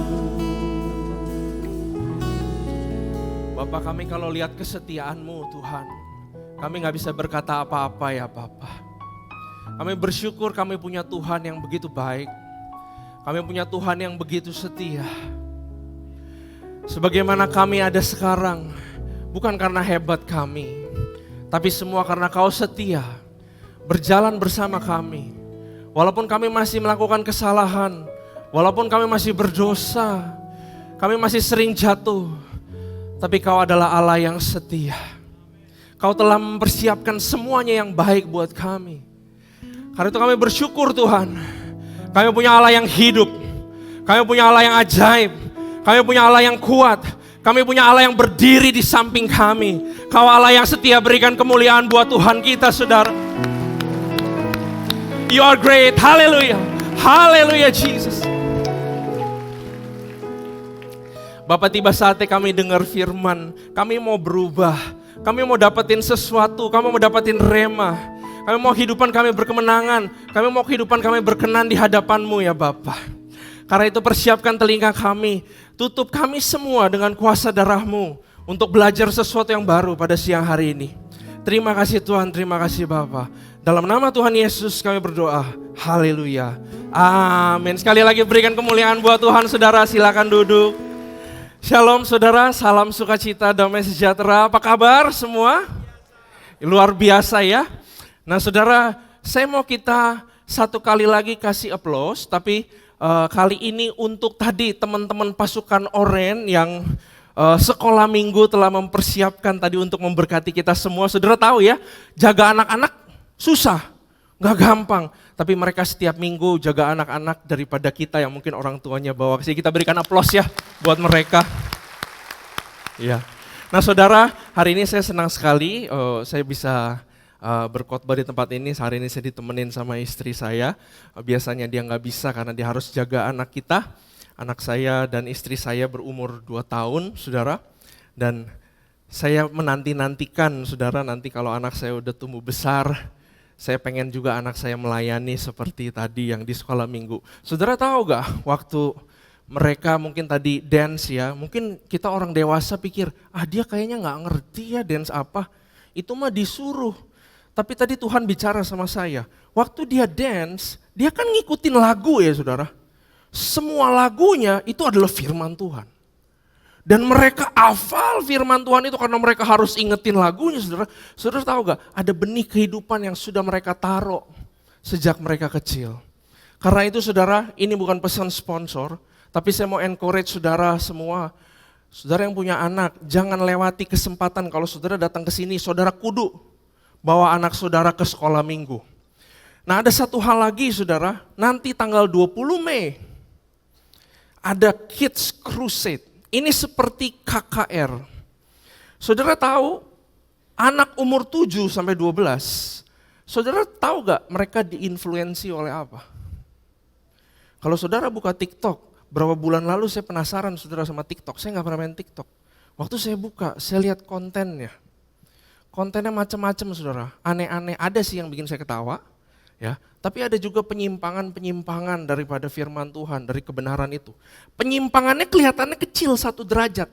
Bapak, kami kalau lihat kesetiaan-Mu Tuhan, kami gak bisa berkata apa-apa ya Bapak. Kami bersyukur kami punya Tuhan yang begitu baik. Kami punya Tuhan yang begitu setia. Sebagaimana kami ada sekarang, bukan karena hebat kami, tapi semua karena Kau setia, berjalan bersama kami. Walaupun kami masih melakukan kesalahan, walaupun kami masih berdosa, kami masih sering jatuh, tapi Kau adalah Allah yang setia. Kau telah mempersiapkan semuanya yang baik buat kami. Karena itu kami bersyukur Tuhan. Kami punya Allah yang hidup. Kami punya Allah yang ajaib. Kami punya Allah yang kuat. Kami punya Allah yang berdiri di samping kami. Kau Allah yang setia, berikan kemuliaan buat Tuhan kita, saudara. You are great. Hallelujah. Hallelujah Jesus. Bapak, tiba saatnya kami dengar firman. Kami mau berubah. Kami mau dapetin sesuatu. Kami mau dapetin rema. Kami mau kehidupan kami berkemenangan. Kami mau kehidupan kami berkenan di hadapan-Mu ya Bapa. Karena itu persiapkan telinga kami. Tutup kami semua dengan kuasa darah-Mu. untuk belajar sesuatu yang baru pada siang hari ini. Terima kasih Tuhan, terima kasih Bapa. Dalam nama Tuhan Yesus kami berdoa. Haleluya. Amin. Sekali lagi berikan kemuliaan buat Tuhan. Saudara silakan duduk. Shalom saudara, salam sukacita, damai sejahtera. Apa kabar semua? Luar biasa ya. Nah saudara, saya mau kita satu kali lagi kasih aplaus. Tapi kali ini untuk tadi teman-teman pasukan Oren yang sekolah minggu telah mempersiapkan tadi untuk memberkati kita semua. Saudara tahu ya, jaga anak-anak susah, gak gampang. Tapi mereka setiap minggu jaga anak-anak daripada kita yang mungkin orang tuanya bawa. Jadi kita berikan aplaus ya buat mereka. Ya. Nah saudara, hari ini saya senang sekali saya bisa berkhotbah di tempat ini. Hari ini saya ditemenin sama istri saya. Biasanya dia gak bisa karena dia harus jaga anak kita. Anak saya dan istri saya berumur 2 tahun, saudara. Dan saya menanti-nantikan, saudara, nanti kalau anak saya udah tumbuh besar, saya pengen juga anak saya melayani seperti tadi yang di sekolah minggu. Saudara tahu gak, waktu mereka mungkin tadi dance ya, mungkin kita orang dewasa pikir, dia kayaknya gak ngerti ya dance apa. Itu mah disuruh. Tapi tadi Tuhan bicara sama saya, waktu dia dance, dia kan ngikutin lagu ya saudara. Semua lagunya itu adalah firman Tuhan. Dan mereka hafal firman Tuhan itu karena mereka harus ingetin lagunya saudara. Saudara tahu gak, ada benih kehidupan yang sudah mereka taruh sejak mereka kecil. Karena itu saudara, ini bukan pesan sponsor, tapi saya mau encourage saudara semua. Saudara yang punya anak, jangan lewati kesempatan kalau saudara datang ke sini, saudara kudu bawa anak saudara ke sekolah minggu. Nah ada satu hal lagi saudara, nanti tanggal 20 Mei, ada Kids Crusade, ini seperti KKR. Saudara tahu anak umur 7 sampai 12, saudara tahu gak mereka diinfluensi oleh apa? Kalau saudara buka TikTok, berapa bulan lalu saya penasaran saudara sama TikTok, saya gak pernah main TikTok. Waktu saya buka, saya lihat kontennya. Kontennya macam-macam saudara, aneh-aneh, ada sih yang bikin saya ketawa. Ya, tapi ada juga penyimpangan-penyimpangan daripada firman Tuhan, dari kebenaran itu. Penyimpangannya kelihatannya kecil 1 derajat.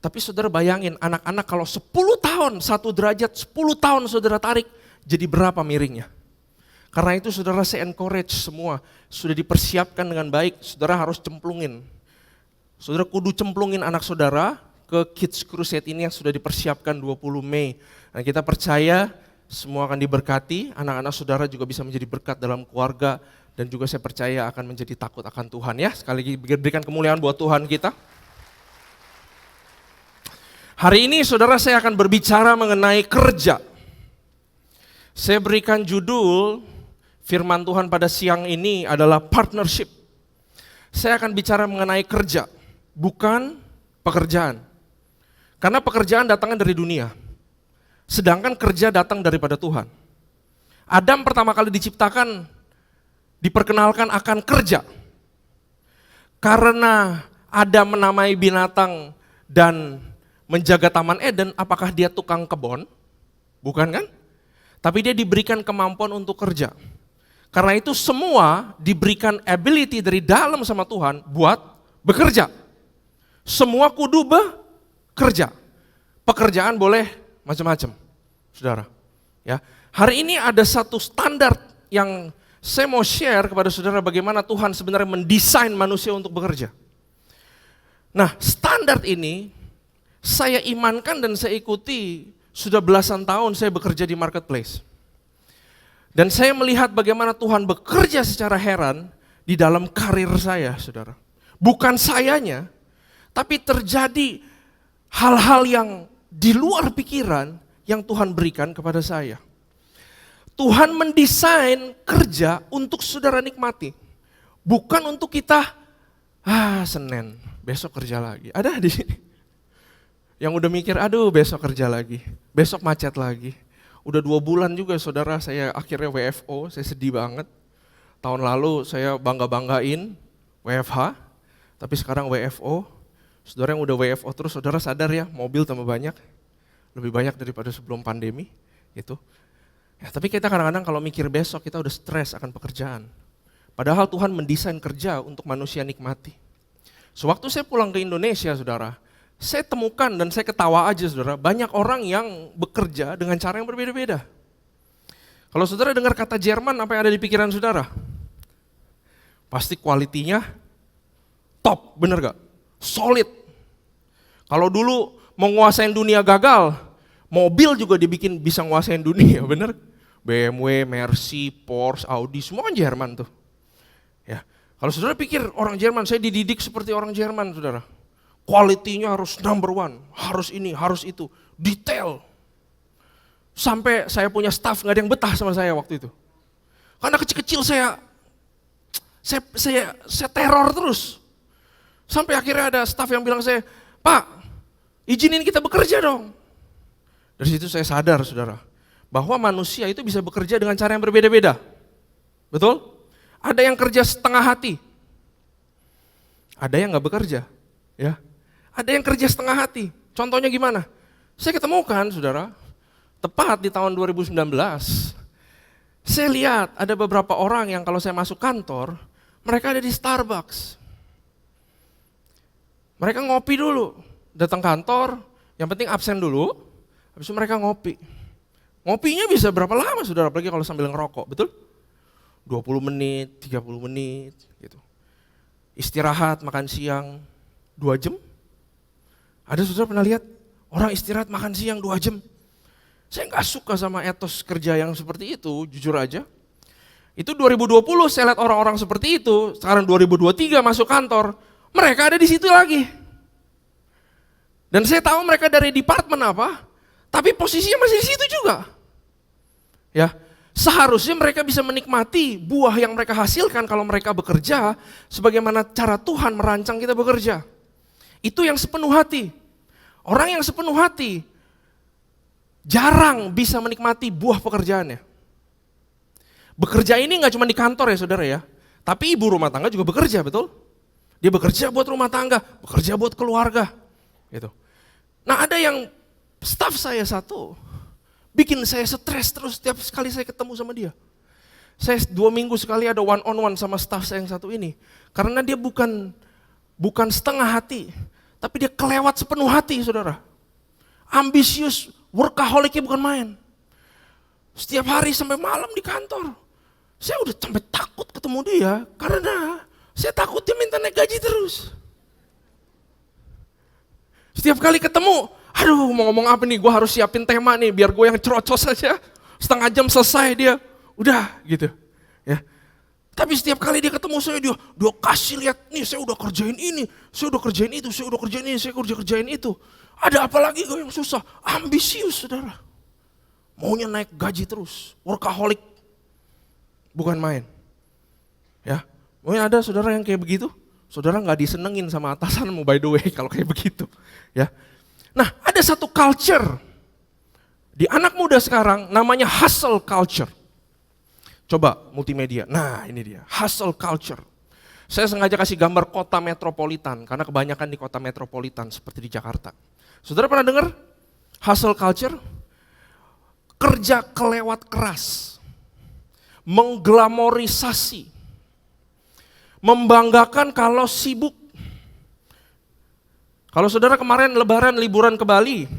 Tapi saudara bayangin, anak-anak kalau 10 tahun 1 derajat, 10 tahun saudara tarik, jadi berapa miringnya? Karena itu saudara saya encourage semua, sudah dipersiapkan dengan baik, saudara harus cemplungin. Saudara kudu cemplungin anak saudara ke Kids Crusade ini yang sudah dipersiapkan 20 Mei. Dan kita percaya, semua akan diberkati, anak-anak saudara juga bisa menjadi berkat dalam keluarga, dan juga saya percaya akan menjadi takut akan Tuhan ya. Sekali lagi berikan kemuliaan buat Tuhan kita. Hari ini saudara saya akan berbicara mengenai kerja. Saya berikan judul firman Tuhan pada siang ini adalah partnership. Saya akan bicara mengenai kerja, bukan pekerjaan. Karena pekerjaan datangnya dari dunia. Sedangkan kerja datang daripada Tuhan. Adam pertama kali diciptakan, diperkenalkan akan kerja. Karena Adam menamai binatang dan menjaga Taman Eden, apakah dia tukang kebun? Bukan kan? Tapi dia diberikan kemampuan untuk kerja. Karena itu semua diberikan ability dari dalam sama Tuhan buat bekerja. Semua kudu bekerja. Pekerjaan boleh macam-macam, saudara. Ya, hari ini ada satu standar yang saya mau share kepada saudara bagaimana Tuhan sebenarnya mendesain manusia untuk bekerja. Nah, standar ini saya imankan dan saya ikuti sudah belasan tahun saya bekerja di marketplace. Dan saya melihat bagaimana Tuhan bekerja secara heran di dalam karir saya, saudara. Bukan sayanya, tapi terjadi hal-hal yang di luar pikiran yang Tuhan berikan kepada saya. Tuhan mendesain kerja untuk saudara nikmati. Bukan untuk kita, Senin, besok kerja lagi. Ada di sini yang udah mikir, aduh besok kerja lagi, besok macet lagi. Udah 2 bulan juga saudara saya akhirnya WFO, saya sedih banget. Tahun lalu saya bangga-banggain WFH, tapi sekarang WFO. Saudara yang udah WFO terus, saudara sadar ya, mobil tambah banyak, lebih banyak daripada sebelum pandemi, gitu. Ya, tapi kita kadang-kadang kalau mikir besok kita udah stres akan pekerjaan. Padahal Tuhan mendesain kerja untuk manusia nikmati. Sewaktu saya pulang ke Indonesia, saudara, saya temukan dan saya ketawa aja saudara, banyak orang yang bekerja dengan cara yang berbeda-beda. Kalau saudara dengar kata Jerman, apa yang ada di pikiran saudara? Pasti kualitinya top, bener gak? Solid. Kalau dulu mau nguasain dunia gagal, mobil juga dibikin bisa nguasain dunia, bener? BMW, Mercy, Porsche, Audi, semua kan Jerman tuh. Ya, kalau saudara pikir orang Jerman, saya dididik seperti orang Jerman, saudara. Kualitinya harus number one, harus ini, harus itu, detail. Sampai saya punya staff nggak ada yang betah sama saya waktu itu. Karena kecil-kecil saya teror terus. Sampai akhirnya ada staff yang bilang saya, Pak, izinin kita bekerja dong. Dari situ saya sadar, saudara, bahwa manusia itu bisa bekerja dengan cara yang berbeda-beda. Betul? Ada yang kerja setengah hati. Ada yang nggak bekerja. Ya. Ada yang kerja setengah hati. Contohnya gimana? Saya ketemukan, saudara, tepat di tahun 2019, saya lihat ada beberapa orang yang kalau saya masuk kantor, mereka ada di Starbucks. Mereka ngopi dulu, datang kantor, yang penting absen dulu, habis itu mereka ngopi. Ngopinya bisa berapa lama saudara, apalagi kalau sambil ngerokok, betul? 20 menit, 30 menit, gitu. Istirahat, makan siang, 2 jam. Ada saudara pernah lihat orang istirahat makan siang 2 jam? Saya nggak suka sama etos kerja yang seperti itu, jujur aja. Itu 2020 saya lihat orang-orang seperti itu, sekarang 2023 masuk kantor, mereka ada di situ lagi. Dan saya tahu mereka dari departemen apa, tapi posisinya masih di situ juga. Ya, seharusnya mereka bisa menikmati buah yang mereka hasilkan kalau mereka bekerja sebagaimana cara Tuhan merancang kita bekerja. Itu yang sepenuh hati. Orang yang sepenuh hati jarang bisa menikmati buah pekerjaannya. Bekerja ini nggak cuma di kantor ya saudara ya, tapi ibu rumah tangga juga bekerja, betul? Dia bekerja buat rumah tangga, bekerja buat keluarga, gitu. Nah ada yang staff saya satu, bikin saya stres terus setiap kali saya ketemu sama dia. Saya 2 minggu sekali ada one on one sama staff saya yang satu ini. Karena dia bukan setengah hati, tapi dia kelewat sepenuh hati saudara. Ambisius, workaholicnya bukan main. Setiap hari sampai malam di kantor. Saya udah sampai takut ketemu dia, karena saya takut dia minta naik gaji terus. Setiap kali ketemu, aduh mau ngomong apa nih, gue harus siapin tema nih biar gue yang cerocos aja, setengah jam selesai dia, udah gitu ya. Tapi setiap kali dia ketemu saya, dia kasih lihat nih saya udah kerjain ini, saya udah kerjain itu, saya udah kerjain ini, saya kerjain itu. Ada apa lagi gue yang susah? Ambisius saudara, maunya naik gaji terus, workaholic, bukan main. Ya, mungkin ada saudara yang kayak begitu, saudara nggak disenengin sama atasanmu by the way kalau kayak begitu, ya. Nah, ada satu culture di anak muda sekarang namanya hustle culture. Coba multimedia, nah ini dia, hustle culture. Saya sengaja kasih gambar kota metropolitan, karena kebanyakan di kota metropolitan seperti di Jakarta. Saudara pernah dengar hustle culture? Kerja kelewat keras, mengglamorisasi, membanggakan kalau sibuk. Kalau saudara kemarin lebaran liburan ke Bali,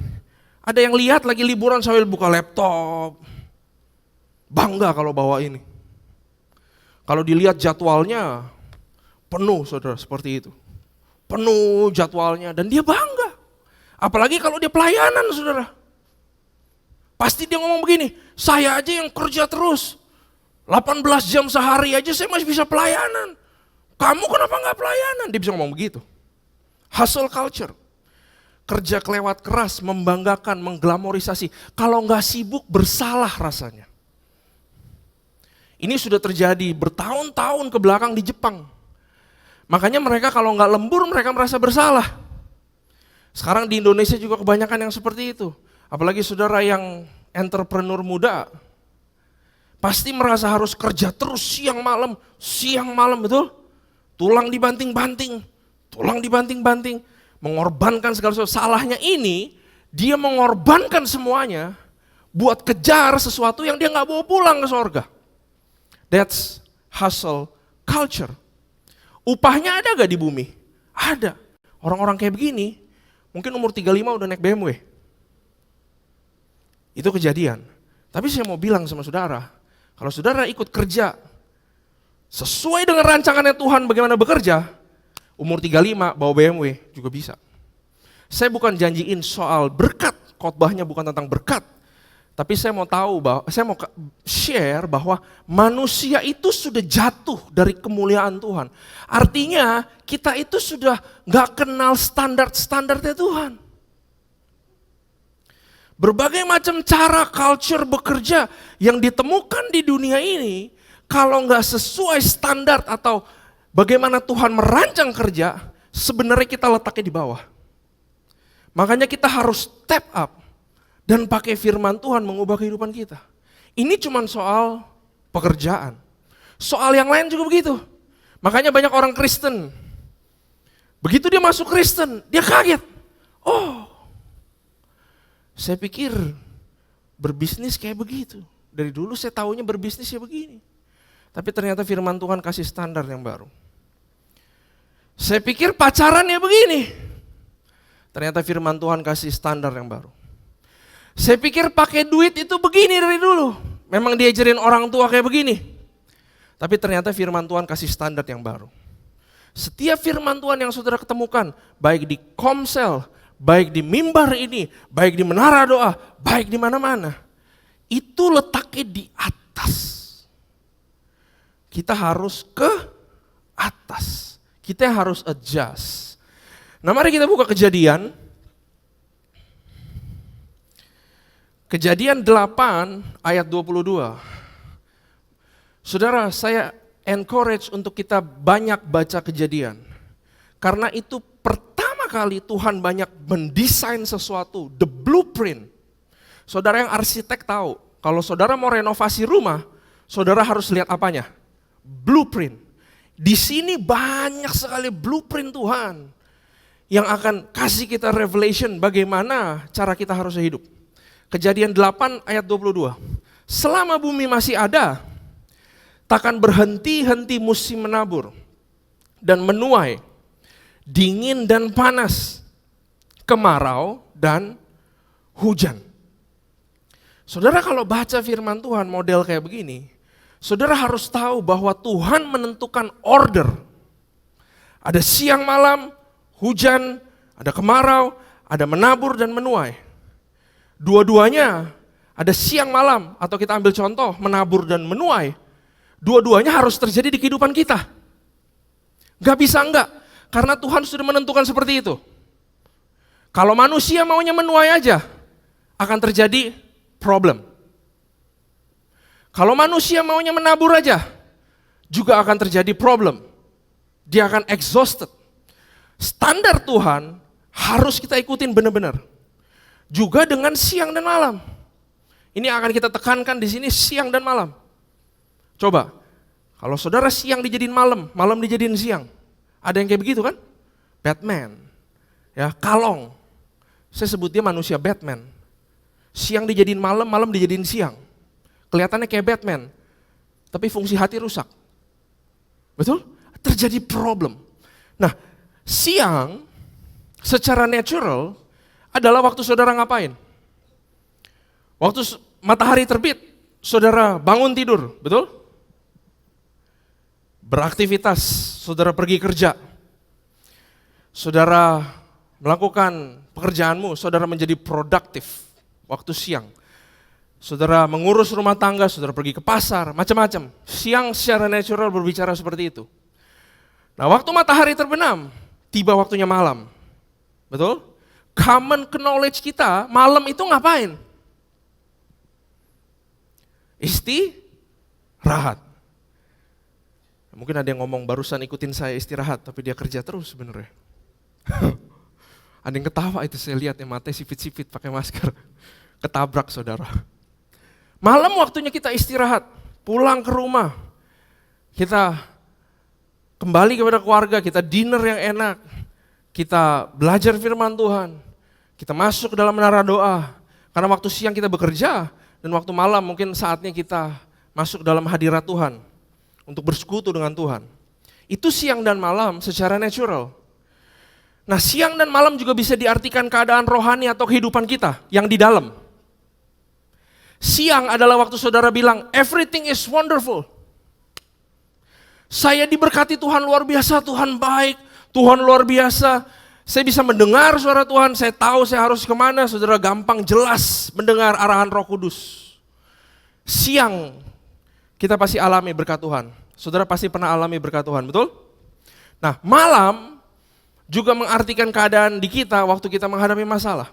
ada yang lihat lagi liburan sambil buka laptop, bangga kalau bawa ini. Kalau dilihat jadwalnya penuh saudara seperti itu, penuh jadwalnya dan dia bangga. Apalagi kalau dia pelayanan saudara, pasti dia ngomong begini, saya aja yang kerja terus, 18 jam sehari aja saya masih bisa pelayanan. Kamu kenapa nggak pelayanan? Dia bisa ngomong begitu. Hustle culture, kerja kelewat keras, membanggakan, mengglamorisasi. Kalau nggak sibuk bersalah rasanya. Ini sudah terjadi bertahun-tahun ke belakang di Jepang. Makanya mereka kalau nggak lembur mereka merasa bersalah. Sekarang di Indonesia juga kebanyakan yang seperti itu. Apalagi saudara yang entrepreneur muda, pasti merasa harus kerja terus siang malam betul? Tulang dibanting-banting, mengorbankan segala sesuatu. Salahnya ini, dia mengorbankan semuanya buat kejar sesuatu yang dia nggak bawa pulang ke sorga. That's hustle culture. Upahnya ada gak di bumi? Ada. Orang-orang kayak begini mungkin umur 35 udah naik BMW. Itu kejadian. Tapi saya mau bilang sama saudara, kalau saudara ikut kerja sesuai dengan rancangannya Tuhan bagaimana bekerja, umur 35 bawa BMW juga bisa. Saya bukan janjiin soal berkat, khotbahnya bukan tentang berkat. Tapi saya mau share bahwa manusia itu sudah jatuh dari kemuliaan Tuhan. Artinya kita itu sudah gak kenal standar-standarnya Tuhan. Berbagai macam cara culture bekerja yang ditemukan di dunia ini, kalau gak sesuai standar atau bagaimana Tuhan merancang kerja, sebenarnya kita letaknya di bawah. Makanya kita harus step up dan pakai firman Tuhan mengubah kehidupan kita. Ini cuma soal pekerjaan. Soal yang lain juga begitu. Makanya banyak orang Kristen, begitu dia masuk Kristen, dia kaget. Oh, saya pikir berbisnis kayak begitu. Dari dulu saya taunya berbisnis ya begini. Tapi ternyata firman Tuhan kasih standar yang baru. Saya pikir pacaran ya begini. Ternyata firman Tuhan kasih standar yang baru. Saya pikir pakai duit itu begini dari dulu. Memang diajarin orang tua kayak begini. Tapi ternyata firman Tuhan kasih standar yang baru. Setiap firman Tuhan yang saudara ketemukan, baik di Komsel, baik di mimbar ini, baik di menara doa, baik di mana-mana, itu letaknya di atas. Kita harus ke atas. Kita harus adjust. Nah, mari kita buka Kejadian. Kejadian 8 ayat 22. Saudara, saya encourage untuk kita banyak baca Kejadian. Karena itu pertama kali Tuhan banyak mendesain sesuatu, the blueprint. Saudara yang arsitek tahu, kalau saudara mau renovasi rumah, saudara harus lihat apanya? Blueprint. Di sini banyak sekali blueprint Tuhan yang akan kasih kita revelation bagaimana cara kita harus hidup. Kejadian 8 ayat 22. Selama bumi masih ada, takkan berhenti-henti musim menabur dan menuai, dingin dan panas, kemarau dan hujan. Saudara kalau baca firman Tuhan model kayak begini, saudara harus tahu bahwa Tuhan menentukan order. Ada siang malam, hujan, ada kemarau, ada menabur dan menuai. Dua-duanya ada siang malam, atau kita ambil contoh menabur dan menuai. Dua-duanya harus terjadi di kehidupan kita. Gak bisa enggak, karena Tuhan sudah menentukan seperti itu. Kalau manusia maunya menuai aja, akan terjadi problem. Kalau manusia maunya menabur aja, juga akan terjadi problem. Dia akan exhausted. Standar Tuhan harus kita ikutin benar-benar. Juga dengan siang dan malam. Ini akan kita tekankan di sini siang dan malam. Coba, kalau saudara siang dijadiin malam, malam dijadiin siang. Ada yang kayak begitu kan? Batman, ya kalong. Saya sebut dia manusia Batman. Siang dijadiin malam, malam dijadiin siang. Kelihatannya kayak Batman, tapi fungsi hati rusak. Betul? Terjadi problem. Nah, siang secara natural adalah waktu saudara ngapain? Waktu matahari terbit, saudara bangun tidur, betul? Beraktivitas, saudara pergi kerja. Saudara melakukan pekerjaanmu, saudara menjadi produktif waktu siang. Saudara mengurus rumah tangga, saudara pergi ke pasar, macam-macam. Siang secara natural berbicara seperti itu. Nah, waktu matahari terbenam, tiba waktunya malam. Betul? Common knowledge kita, malam itu ngapain? Istirahat. Mungkin ada yang ngomong barusan ikutin saya istirahat, tapi dia kerja terus sebenarnya. Ada yang ketawa itu saya lihat ya, mata sipit-sipit pakai masker. Ketabrak saudara. Malam waktunya kita istirahat, pulang ke rumah. Kita kembali kepada keluarga, kita dinner yang enak. Kita belajar firman Tuhan. Kita masuk ke dalam menara doa. Karena waktu siang kita bekerja, dan waktu malam mungkin saatnya kita masuk dalam hadirat Tuhan. Untuk bersekutu dengan Tuhan. Itu siang dan malam secara natural. Nah, siang dan malam juga bisa diartikan keadaan rohani atau kehidupan kita yang di dalam. Siang adalah waktu saudara bilang, everything is wonderful. Saya diberkati Tuhan luar biasa, Tuhan baik, Tuhan luar biasa. Saya bisa mendengar suara Tuhan, saya tahu saya harus kemana, saudara gampang jelas mendengar arahan Roh Kudus. Siang kita pasti alami berkat Tuhan. Saudara pasti pernah alami berkat Tuhan, betul? Nah, malam juga mengartikan keadaan di kita waktu kita menghadapi masalah.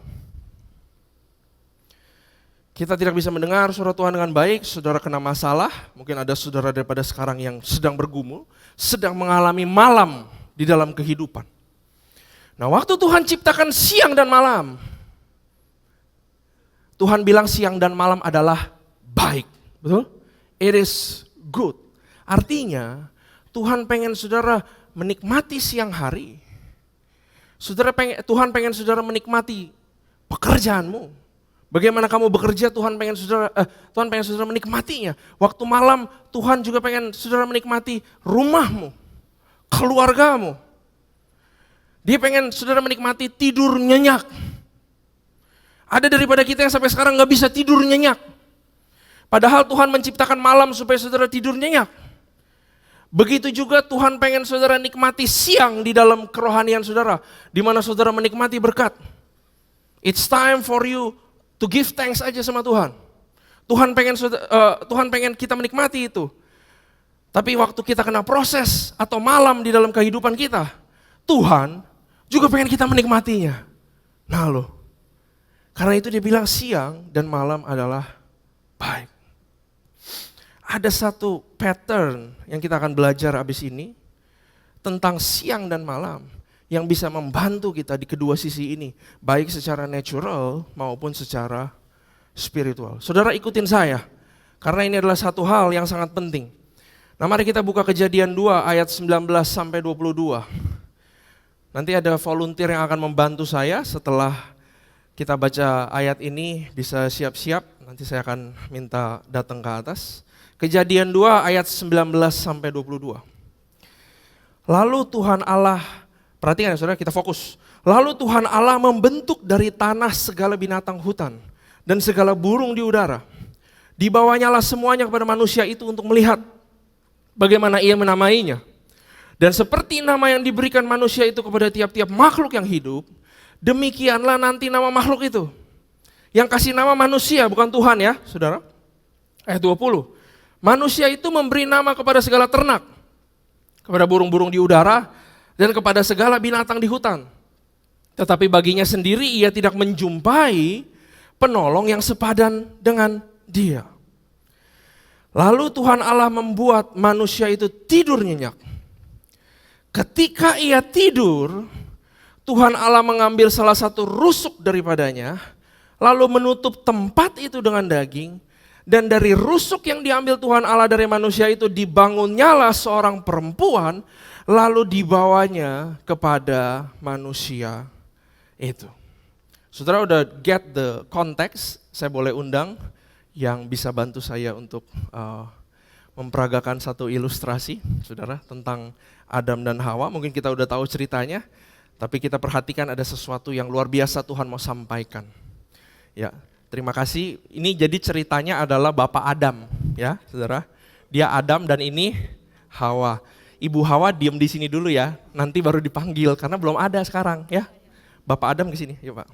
Kita tidak bisa mendengar suara Tuhan dengan baik, saudara kena masalah, mungkin ada saudara daripada sekarang yang sedang bergumul, sedang mengalami malam di dalam kehidupan. Nah, waktu Tuhan ciptakan siang dan malam, Tuhan bilang siang dan malam adalah baik, betul? It is good. Artinya, Tuhan pengen saudara menikmati siang hari. Tuhan pengen saudara menikmati pekerjaanmu. Bagaimana kamu bekerja, Tuhan pengen saudara menikmatinya. Waktu malam, Tuhan juga pengen saudara menikmati rumahmu, keluargamu. Dia pengen saudara menikmati tidur nyenyak. Ada daripada kita yang sampai sekarang gak bisa tidur nyenyak. Padahal Tuhan menciptakan malam supaya saudara tidur nyenyak. Begitu juga Tuhan pengen saudara nikmati siang di dalam kerohanian saudara, di mana saudara menikmati berkat. It's time for you to give thanks aja sama Tuhan. Tuhan pengen kita menikmati itu. Tapi waktu kita kena proses atau malam di dalam kehidupan kita, Tuhan juga pengen kita menikmatinya. Nah loh, karena itu dia bilang siang dan malam adalah baik. Ada satu pattern yang kita akan belajar abis ini tentang siang dan malam yang bisa membantu kita di kedua sisi ini, baik secara natural maupun secara spiritual. Saudara ikutin saya, karena ini adalah satu hal yang sangat penting. Nah, mari kita buka Kejadian 2 ayat 19 sampai 22. Nanti ada volunteer yang akan membantu saya setelah kita baca ayat ini, bisa siap-siap, nanti saya akan minta datang ke atas. Kejadian 2 ayat 19 sampai 22. Lalu Tuhan Allah, perhatikan ya saudara, kita fokus. Lalu Tuhan Allah membentuk dari tanah segala binatang hutan dan segala burung di udara. Dibawanyalah semuanya kepada manusia itu untuk melihat bagaimana ia menamainya. Dan seperti nama yang diberikan manusia itu kepada tiap-tiap makhluk yang hidup, demikianlah nanti nama makhluk itu. Yang kasih nama manusia bukan Tuhan ya saudara. Ayat 20. Manusia itu memberi nama kepada segala ternak, kepada burung-burung di udara, dan kepada segala binatang di hutan. Tetapi baginya sendiri ia tidak menjumpai penolong yang sepadan dengan dia. Lalu Tuhan Allah membuat manusia itu tidur nyenyak. Ketika ia tidur, Tuhan Allah mengambil salah satu rusuk daripadanya, lalu menutup tempat itu dengan daging, dan dari rusuk yang diambil Tuhan Allah dari manusia itu dibangunnyalah seorang perempuan, lalu dibawanya kepada manusia itu. Saudara udah get the context, saya boleh undang yang bisa bantu saya untuk memperagakan satu ilustrasi, saudara, tentang Adam dan Hawa. Mungkin kita udah tahu ceritanya, tapi kita perhatikan ada sesuatu yang luar biasa Tuhan mau sampaikan. Ya, terima kasih. Ini jadi ceritanya adalah Bapak Adam, ya, saudara. Dia Adam dan ini Hawa. Ibu Hawa diam di sini dulu ya, nanti baru dipanggil karena belum ada sekarang, ya. Bapak Adam ke sini, yuk Pak.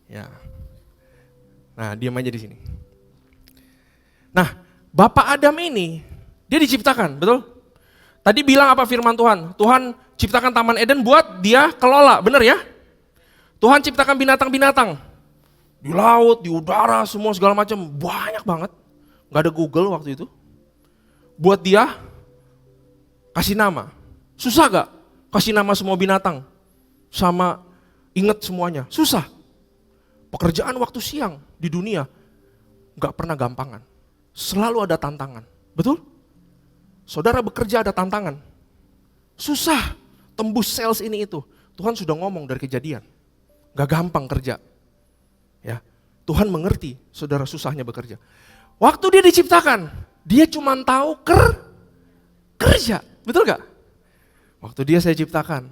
Ya. Nah, diam aja di sini. Nah, Bapak Adam ini dia diciptakan, betul? Tadi bilang apa firman Tuhan? Tuhan ciptakan Taman Eden buat dia kelola, benar ya? Tuhan ciptakan binatang-binatang. Di laut, di udara, semua segala macam, banyak banget. Gak ada Google waktu itu. Buat dia kasih nama. Susah gak kasih nama semua binatang? Sama ingat semuanya, susah. Pekerjaan waktu siang di dunia gak pernah gampangan. Selalu ada tantangan, betul? Saudara bekerja ada tantangan. Susah tembus sales ini itu. Tuhan sudah ngomong dari Kejadian. Gak gampang kerja. Ya, Tuhan mengerti saudara susahnya bekerja. Waktu dia diciptakan, dia cuma tahu kerja, betul gak? Waktu dia saya ciptakan,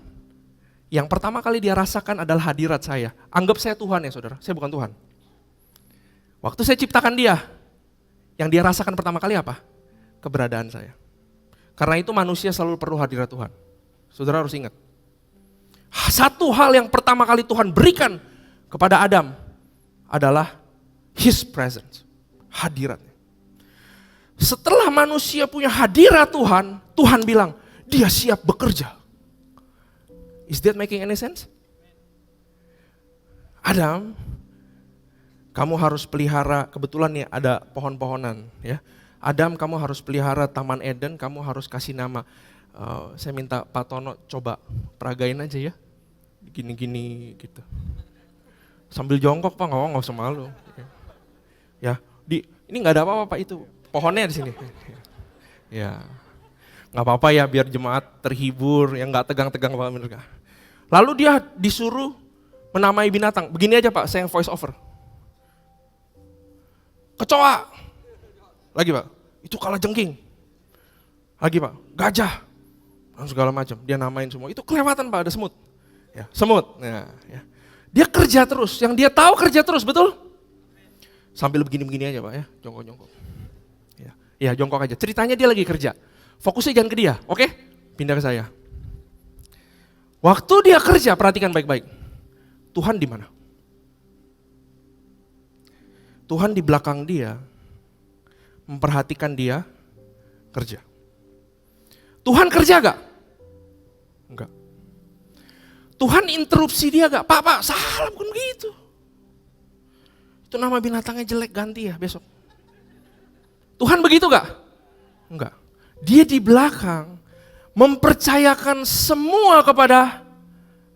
Yang pertama kali dia rasakan adalah hadirat saya. Anggap saya Tuhan ya saudara, saya bukan Tuhan. Waktu saya ciptakan dia, yang dia rasakan pertama kali apa? Keberadaan saya. Karena itu manusia selalu perlu hadirat Tuhan. Saudara harus ingat. Satu hal yang pertama kali Tuhan berikan kepada Adam adalah His presence, hadiratnya. Setelah manusia punya hadirat Tuhan, Tuhan bilang, dia siap bekerja. Is that making any sense? Adam, kamu harus pelihara, kebetulan nih ada pohon-pohonan ya. Adam, kamu harus pelihara Taman Eden, kamu harus kasih nama. Saya minta Pak Tono coba peragain aja ya. Gini-gini gitu. Sambil jongkok Pak, nggak usah malu. Ya, ini nggak ada apa-apa Pak, itu pohonnya di sini. Ya, nggak apa-apa ya biar jemaat terhibur, yang nggak tegang-tegang Pak mereka. Lalu dia disuruh menamai binatang. Begini aja Pak, saya voice over. Kecoa. Lagi Pak, itu kalajengking. Lagi Pak, gajah. Dan segala macam, dia namain semua. Itu kelewatan Pak, ada semut. Ya, semut. Ya. Dia kerja terus, yang dia tahu kerja terus, betul? Sambil begini-begini aja Pak ya, jongkok-jongkok. Ya, jongkok aja. Ceritanya dia lagi kerja. Fokusnya jangan ke dia, oke? Pindah ke saya. Waktu dia kerja, perhatikan baik-baik. Tuhan di mana? Tuhan di belakang dia, memperhatikan dia kerja. Tuhan kerja gak? Enggak. Tuhan interupsi dia gak? Pak, salah bukan begitu. Itu nama binatangnya jelek, ganti ya besok. Tuhan begitu gak? Enggak. Dia di belakang mempercayakan semua kepada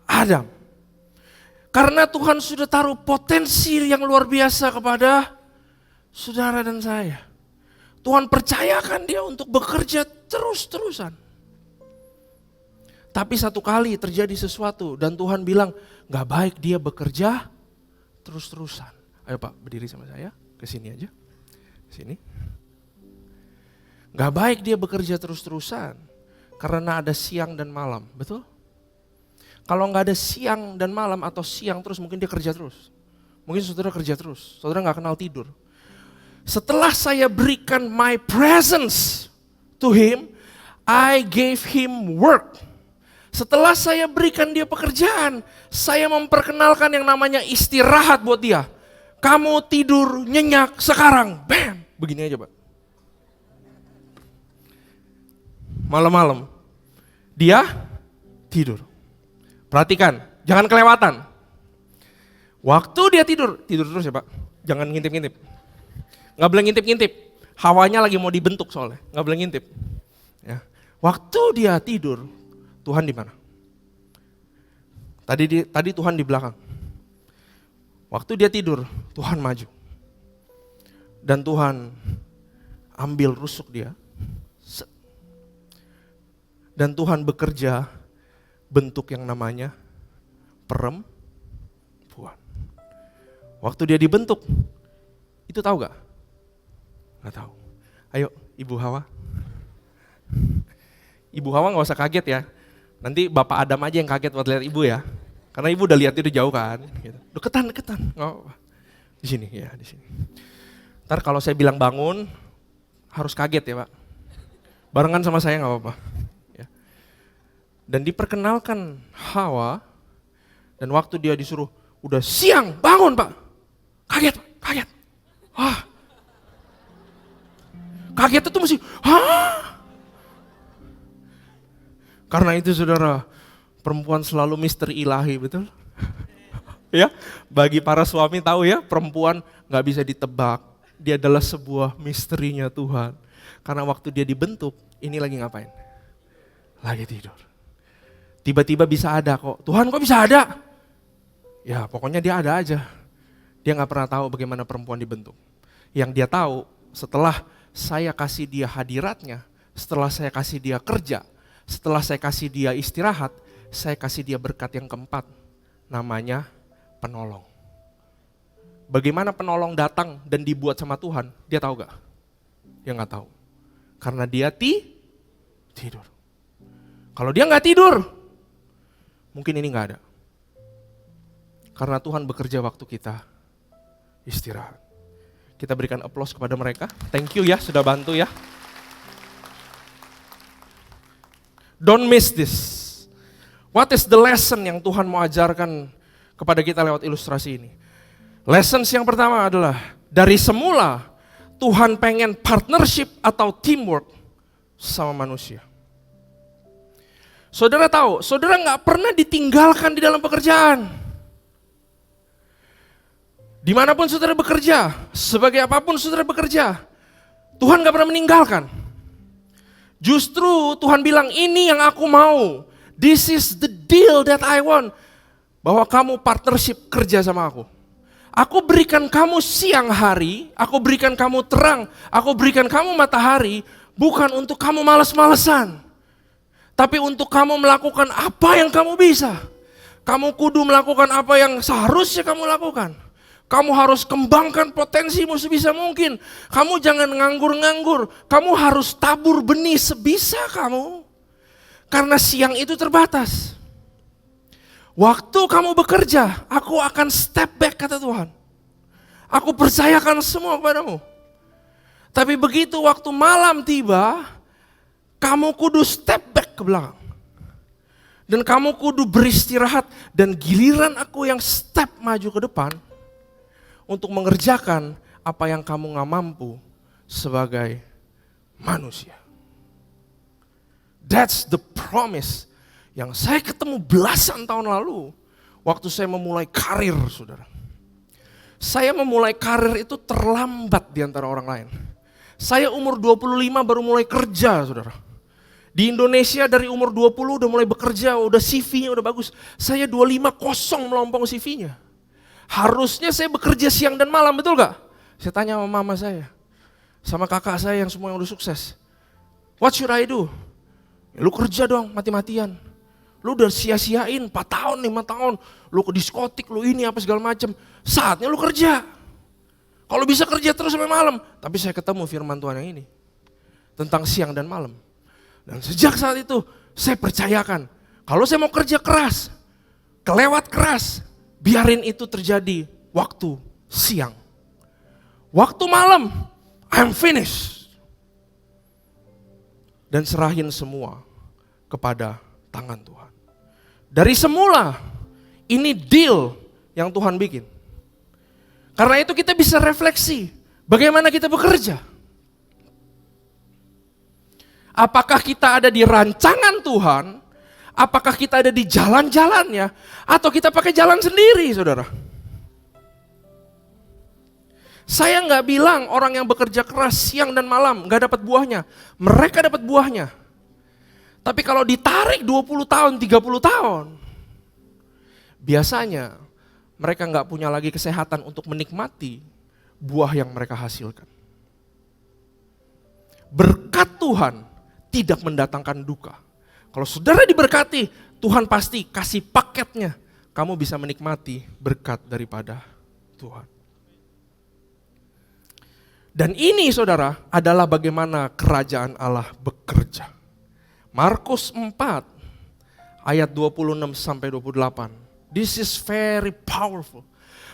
Adam. Karena Tuhan sudah taruh potensi yang luar biasa kepada saudara dan saya. Tuhan percayakan dia untuk bekerja terus-terusan. Tapi satu kali terjadi sesuatu dan Tuhan bilang, gak baik dia bekerja terus-terusan. Ayo Pak, berdiri sama saya, ke sini aja, sini. Gak baik dia bekerja terus-terusan, karena ada siang dan malam, betul? Kalau gak ada siang dan malam atau siang terus, mungkin dia kerja terus. Mungkin saudara kerja terus, saudara gak kenal tidur. Setelah saya berikan my presence to him, I gave him work. Setelah saya berikan dia pekerjaan, saya memperkenalkan yang namanya istirahat buat dia. Kamu tidur nyenyak sekarang, bam, begini aja Pak. Malam-malam, dia tidur. Perhatikan, jangan kelewatan. Waktu dia tidur terus ya Pak, jangan ngintip-ngintip. Nggak boleh ngintip-ngintip, hawanya lagi mau dibentuk soalnya, nggak boleh ngintip. Ya. Waktu dia tidur, Tuhan di mana? Tadi Tuhan di belakang. Waktu dia tidur, Tuhan maju. Dan Tuhan ambil rusuk dia. Dan Tuhan bekerja bentuk yang namanya perempuan. Waktu dia dibentuk, itu tahu gak? Gak tahu. Ayo Ibu Hawa. Ibu Hawa gak usah kaget ya. Nanti Bapak Adam aja yang kaget buat lihat Ibu ya. Karena Ibu udah lihat itu jauh kan. Gitu. Deketan. Oh, di sini ya, di sini. Ntar kalau saya bilang bangun, harus kaget ya Pak. Barengan sama saya gak apa-apa. Ya. Dan diperkenalkan Hawa, dan waktu dia disuruh, udah siang, bangun Pak. Kaget. Wah. Kaget itu mesti, Karena itu saudara, perempuan selalu misteri ilahi, betul? Ya, bagi para suami tahu ya, perempuan gak bisa ditebak. Dia adalah sebuah misterinya Tuhan. Karena waktu dia dibentuk, ini lagi ngapain? Lagi tidur. Tiba-tiba bisa ada kok, Tuhan kok bisa ada? Ya pokoknya dia ada aja. Dia gak pernah tahu bagaimana perempuan dibentuk. Yang dia tahu, setelah saya kasih dia hadiratnya, setelah saya kasih dia kerja, setelah saya kasih dia istirahat, saya kasih dia berkat yang keempat, namanya penolong. Bagaimana penolong datang dan dibuat sama Tuhan, dia tahu gak? Dia gak tahu. Karena dia tidur. Kalau dia gak tidur, mungkin ini gak ada. Karena Tuhan bekerja waktu kita istirahat. Kita berikan aplaus kepada mereka. Thank you ya, sudah bantu ya. Don't miss this. What is the lesson yang Tuhan mau ajarkan kepada kita lewat ilustrasi ini? Lessons yang pertama adalah, dari semula Tuhan pengen partnership atau teamwork sama manusia. Saudara tahu, saudara gak pernah ditinggalkan di dalam pekerjaan. Dimanapun saudara bekerja, sebagai apapun saudara bekerja, Tuhan gak pernah meninggalkan. Justru Tuhan bilang, ini yang aku mau. This is the deal that I want. Bahwa kamu partnership kerja sama aku. Aku berikan kamu siang hari, aku berikan kamu terang, aku berikan kamu matahari, bukan untuk kamu malas-malesan. Tapi untuk kamu melakukan apa yang kamu bisa. Kamu kudu melakukan apa yang seharusnya kamu lakukan. Kamu harus kembangkan potensimu sebisa mungkin. Kamu jangan nganggur-nganggur. Kamu harus tabur benih sebisa kamu. Karena siang itu terbatas. Waktu kamu bekerja, aku akan step back, kata Tuhan. Aku percayakan semua kepadamu. Tapi begitu waktu malam tiba, kamu kudu step back ke belakang. Dan kamu kudu beristirahat. Dan giliran aku yang step maju ke depan, untuk mengerjakan apa yang kamu gak mampu sebagai manusia. That's the promise yang saya ketemu belasan tahun lalu waktu saya memulai karir, saudara. Saya memulai karir itu terlambat di antara orang lain. Saya umur 25 baru mulai kerja, saudara. Di Indonesia dari umur 20 udah mulai bekerja, udah CV-nya udah bagus. Saya 25 kosong melompong CV-nya. Harusnya saya bekerja siang dan malam, betul gak? Saya tanya sama mama saya, sama kakak saya yang semua yang udah sukses. What should I do? Ya, lu kerja dong, mati-matian. Lu udah sia-siain 4 tahun, 5 tahun. Lu ke diskotik, lu ini apa segala macem. Saatnya lu kerja. Kalau bisa kerja terus sampai malam. Tapi saya ketemu firman Tuhan yang ini. Tentang siang dan malam. Dan sejak saat itu, saya percayakan. Kalau saya mau kerja keras, kelewat keras, biarin itu terjadi waktu siang. Waktu malam, I'm finished. Dan serahin semua kepada tangan Tuhan. Dari semula, ini deal yang Tuhan bikin. Karena itu kita bisa refleksi, bagaimana kita bekerja. Apakah kita ada di rancangan Tuhan? Apakah kita ada di jalan-jalannya, atau kita pakai jalan sendiri, saudara? Saya nggak bilang orang yang bekerja keras siang dan malam nggak dapat buahnya. Mereka dapat buahnya. Tapi kalau ditarik 20 tahun, 30 tahun, biasanya mereka nggak punya lagi kesehatan untuk menikmati buah yang mereka hasilkan. Berkat Tuhan tidak mendatangkan duka. Kalau saudara diberkati, Tuhan pasti kasih paketnya. Kamu bisa menikmati berkat daripada Tuhan. Dan ini, saudara, adalah bagaimana kerajaan Allah bekerja. Markus 4 ayat 26 sampai 28. This is very powerful.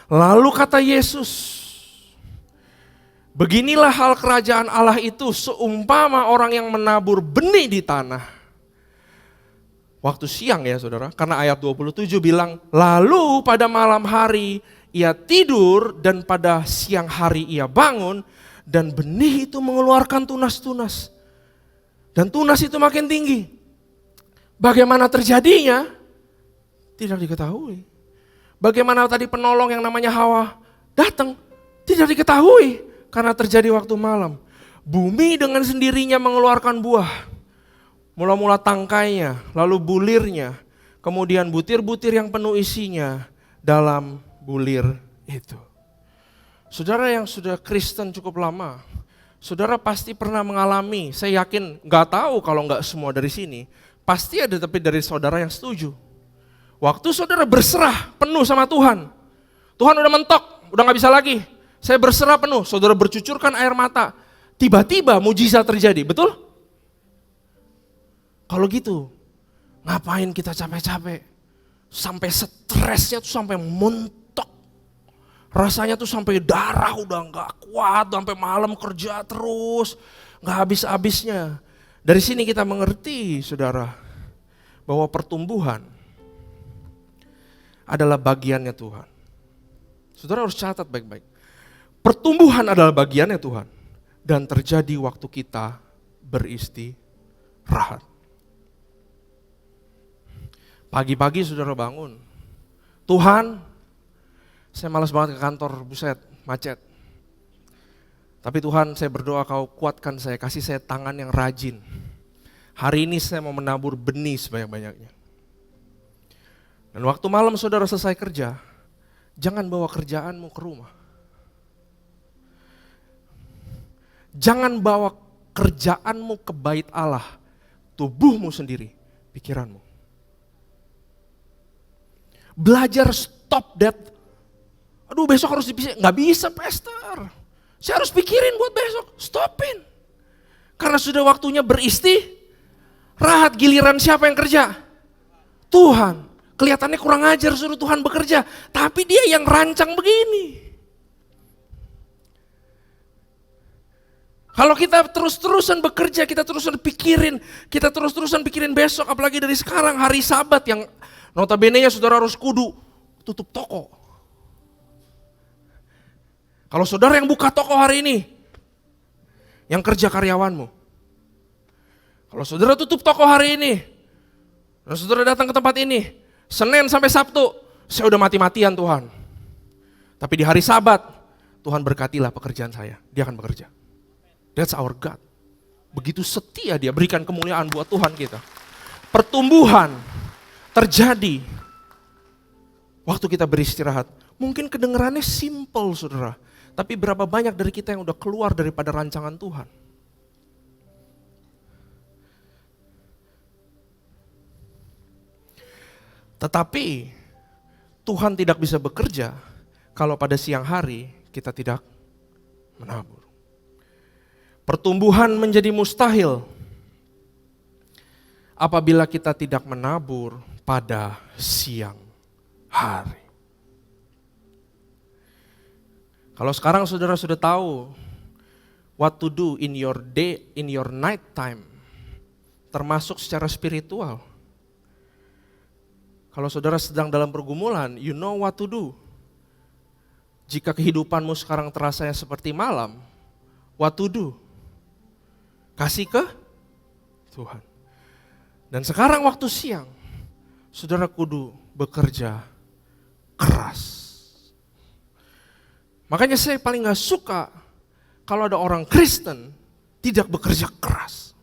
Lalu kata Yesus, beginilah hal kerajaan Allah itu seumpama orang yang menabur benih di tanah. Waktu siang ya saudara, karena ayat 27 bilang, lalu pada malam hari ia tidur dan pada siang hari ia bangun dan benih itu mengeluarkan tunas-tunas. Dan tunas itu makin tinggi. Bagaimana terjadinya? Tidak diketahui. Bagaimana tadi penolong yang namanya Hawa datang? Tidak diketahui karena terjadi waktu malam. Bumi dengan sendirinya mengeluarkan buah. Mula-mula tangkainya, lalu bulirnya, kemudian butir-butir yang penuh isinya dalam bulir itu. Saudara yang sudah Kristen cukup lama, saudara pasti pernah mengalami, saya yakin gak tahu kalau gak semua dari sini, pasti ada tapi dari saudara yang setuju. Waktu saudara berserah penuh sama Tuhan, Tuhan udah mentok, udah gak bisa lagi, saya berserah penuh, saudara bercucurkan air mata, tiba-tiba mujizat terjadi, betul? Kalau gitu, ngapain kita capek-capek? sampai stresnya tuh sampai mentok. Rasanya tuh sampai darah udah gak kuat, sampai malam kerja terus, gak habis-habisnya. Dari sini kita mengerti, saudara, bahwa pertumbuhan adalah bagiannya Tuhan. Saudara harus catat baik-baik. Pertumbuhan adalah bagiannya Tuhan dan terjadi waktu kita beristirahat. Pagi-pagi saudara bangun, Tuhan, saya malas banget ke kantor, buset, macet. Tapi Tuhan, saya berdoa Kau kuatkan saya, kasih saya tangan yang rajin. Hari ini saya mau menabur benih sebanyak-banyaknya. Dan waktu malam saudara selesai kerja, jangan bawa kerjaanmu ke rumah. Jangan bawa kerjaanmu ke bait Allah, tubuhmu sendiri, pikiranmu. Belajar stop that. Aduh besok harus dipisah, nggak bisa pastor. Saya harus pikirin buat besok, stopin. Karena sudah waktunya beristirahat, giliran siapa yang kerja? Tuhan. Kelihatannya kurang ajar suruh Tuhan bekerja, tapi Dia yang rancang begini. Kalau kita terus-terusan bekerja, kita terus-terusan pikirin besok, apalagi dari sekarang hari Sabat yang notabene-nya saudara harus kudu tutup toko. Kalau saudara yang buka toko hari ini, yang kerja karyawanmu. Kalau saudara tutup toko hari ini, dan saudara datang ke tempat ini, Senin sampai Sabtu, saya udah mati-matian Tuhan. Tapi di hari Sabat, Tuhan berkatilah pekerjaan saya, Dia akan bekerja. That's our God. Begitu setia Dia, berikan kemuliaan buat Tuhan kita. Pertumbuhan terjadi waktu kita beristirahat. Mungkin kedengarannya simple saudara, tapi berapa banyak dari kita yang udah keluar daripada rancangan Tuhan. Tetapi Tuhan tidak bisa bekerja kalau pada siang hari kita tidak menabur. Pertumbuhan menjadi mustahil apabila kita tidak menabur pada siang hari. Kalau sekarang saudara sudah tahu what to do in your day, in your night time, termasuk secara spiritual. Kalau saudara sedang dalam pergumulan, you know what to do. Jika kehidupanmu sekarang terasa seperti malam, what to do? Kasih ke Tuhan. Dan sekarang waktu siang, saudara kudu bekerja keras. Makanya saya paling gak suka kalau ada orang Kristen tidak bekerja keras.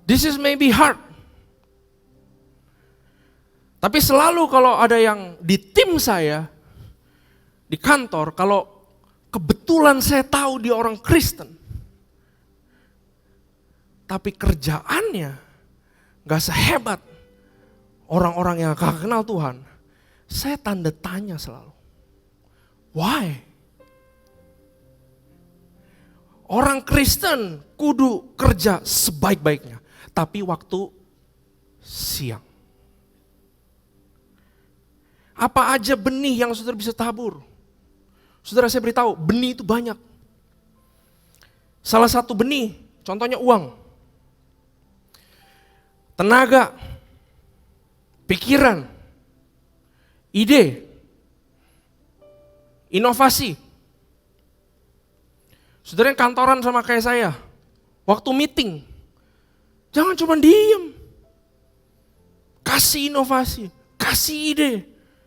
This is maybe hard. Tapi selalu kalau ada yang di tim saya, di kantor, kalau kebetulan saya tahu dia orang Kristen, tapi kerjaannya gak sehebat orang-orang yang gak kenal Tuhan, saya tanda tanya selalu. Why? Orang Kristen kudu kerja sebaik-baiknya, tapi waktu siang. Apa aja benih yang saudara bisa tabur? Saudara saya beritahu, benih itu banyak. Salah satu benih, contohnya uang. Tenaga, pikiran, ide, inovasi. Saudara yang kantoran sama kayak saya, waktu meeting, jangan cuma diem. Kasih inovasi, kasih ide.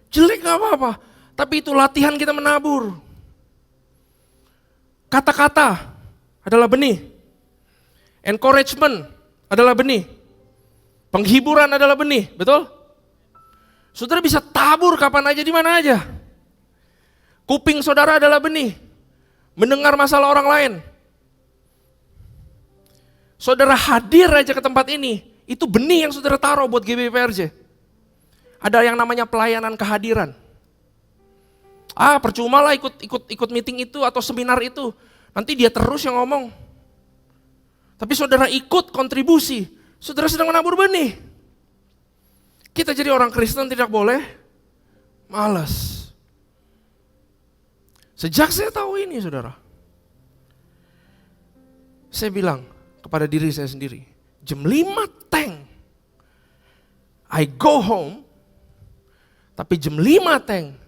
Jelek gak apa-apa, tapi itu latihan kita menabur. Kata-kata adalah benih. Encouragement adalah benih. Penghiburan adalah benih, betul? Saudara bisa tabur kapan aja, di mana aja. Kuping saudara adalah benih. Mendengar masalah orang lain. Saudara hadir aja ke tempat ini, itu benih yang saudara taruh buat GBPRJ. Ada yang namanya pelayanan kehadiran. Percuma lah ikut meeting itu atau seminar itu. Nanti dia terus yang ngomong. Tapi saudara ikut kontribusi, saudara sedang menabur benih. Kita jadi orang Kristen tidak boleh malas. Sejak saya tahu ini saudara, saya bilang kepada diri saya sendiri, jam 5 teng, I go home, tapi jam 5 teng,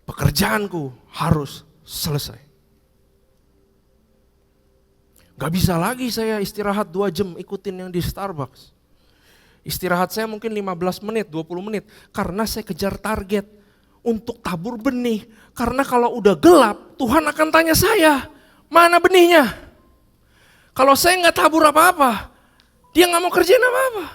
pekerjaanku harus selesai. Gak bisa lagi saya istirahat 2 jam ikutin yang di Starbucks. Istirahat saya mungkin 15 menit, 20 menit. Karena saya kejar target untuk tabur benih. Karena kalau udah gelap, Tuhan akan tanya saya, mana benihnya? Kalau saya nggak tabur apa-apa, dia nggak mau kerjain apa-apa.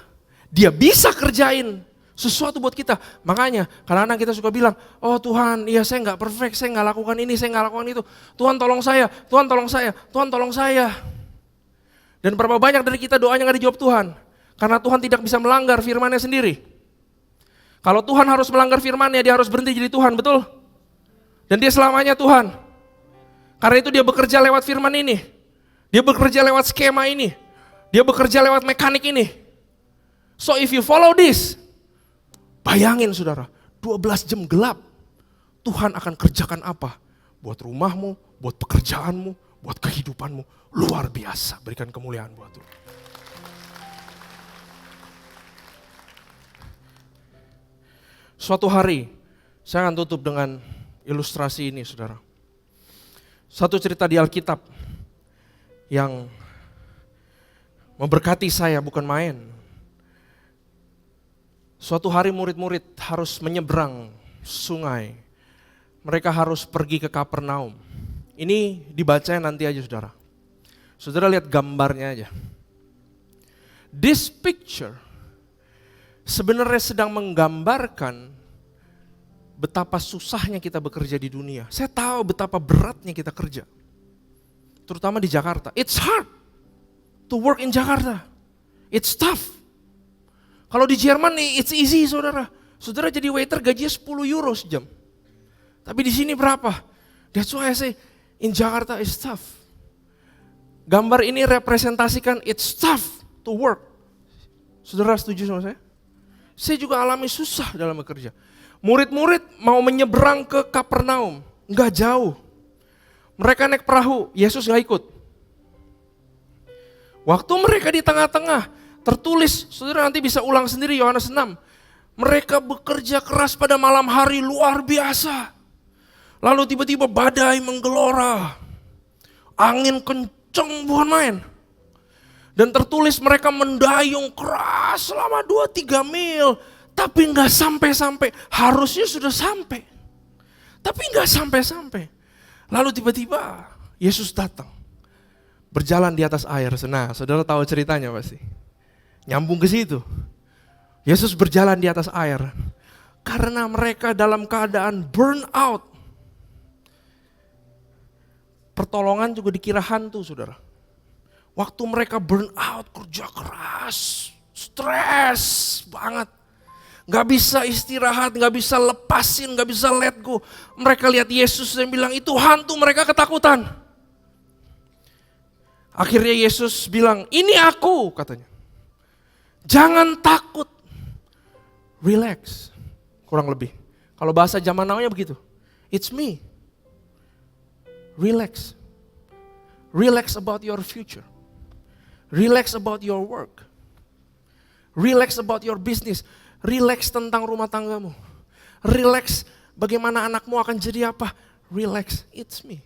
Dia bisa kerjain sesuatu buat kita. Makanya kadang-kadang kita suka bilang, oh Tuhan, iya saya nggak perfect, saya nggak lakukan ini, saya nggak lakukan itu. Tuhan tolong saya, Tuhan tolong saya, Tuhan tolong saya. Dan berapa banyak dari kita doanya nggak dijawab Tuhan. Karena Tuhan tidak bisa melanggar firman-Nya sendiri. Kalau Tuhan harus melanggar firman-Nya, dia harus berhenti jadi Tuhan, betul? Dan dia selamanya Tuhan. Karena itu dia bekerja lewat firman ini. Dia bekerja lewat skema ini. Dia bekerja lewat mekanik ini. So if you follow this, bayangin saudara, 12 jam gelap, Tuhan akan kerjakan apa? Buat rumahmu, buat pekerjaanmu, buat kehidupanmu. Luar biasa, berikan kemuliaan buat Tuhan. Suatu hari, saya akan tutup dengan ilustrasi ini saudara. Satu cerita di Alkitab yang memberkati saya bukan main. Suatu hari murid-murid harus menyeberang sungai. Mereka harus pergi ke Kapernaum. Ini dibacanya nanti aja saudara. Saudara lihat gambarnya aja. This picture sebenarnya sedang menggambarkan betapa susahnya kita bekerja di dunia. Saya tahu betapa beratnya kita kerja. Terutama di Jakarta. It's hard to work in Jakarta. It's tough. Kalau di Jerman it's easy saudara. Saudara jadi waiter gajinya 10 euro sejam. Tapi di sini berapa? That's why I say in Jakarta it's tough. Gambar ini representasikan it's tough to work. Saudara setuju sama saya? Saya juga alami susah dalam bekerja. Murid-murid mau menyeberang ke Kapernaum, nggak jauh. Mereka naik perahu, Yesus nggak ikut. Waktu mereka di tengah-tengah, tertulis, saudara nanti bisa ulang sendiri Yohanes 6. Mereka bekerja keras pada malam hari luar biasa. Lalu tiba-tiba badai menggelora. Angin kenceng bukan main. Dan tertulis mereka mendayung keras selama 2-3 mil. Tapi nggak sampai-sampai, harusnya sudah sampai. Tapi nggak sampai-sampai. Lalu tiba-tiba Yesus datang. Berjalan di atas air. Nah, saudara tahu ceritanya pasti. Nyambung ke situ. Yesus berjalan di atas air. Karena mereka dalam keadaan burn out. Pertolongan juga dikira hantu saudara. Waktu mereka burn out, kerja keras, stres banget. Gak bisa istirahat, gak bisa lepasin, gak bisa let go. Mereka lihat Yesus dan bilang itu hantu, mereka ketakutan. Akhirnya Yesus bilang, ini aku katanya. Jangan takut, relax. Kurang lebih. Kalau bahasa zaman now-nya begitu. It's me. Relax. Relax about your future. Relax about your work. Relax about your business. Relax tentang rumah tanggamu. Relax bagaimana anakmu akan jadi apa. Relax, it's me.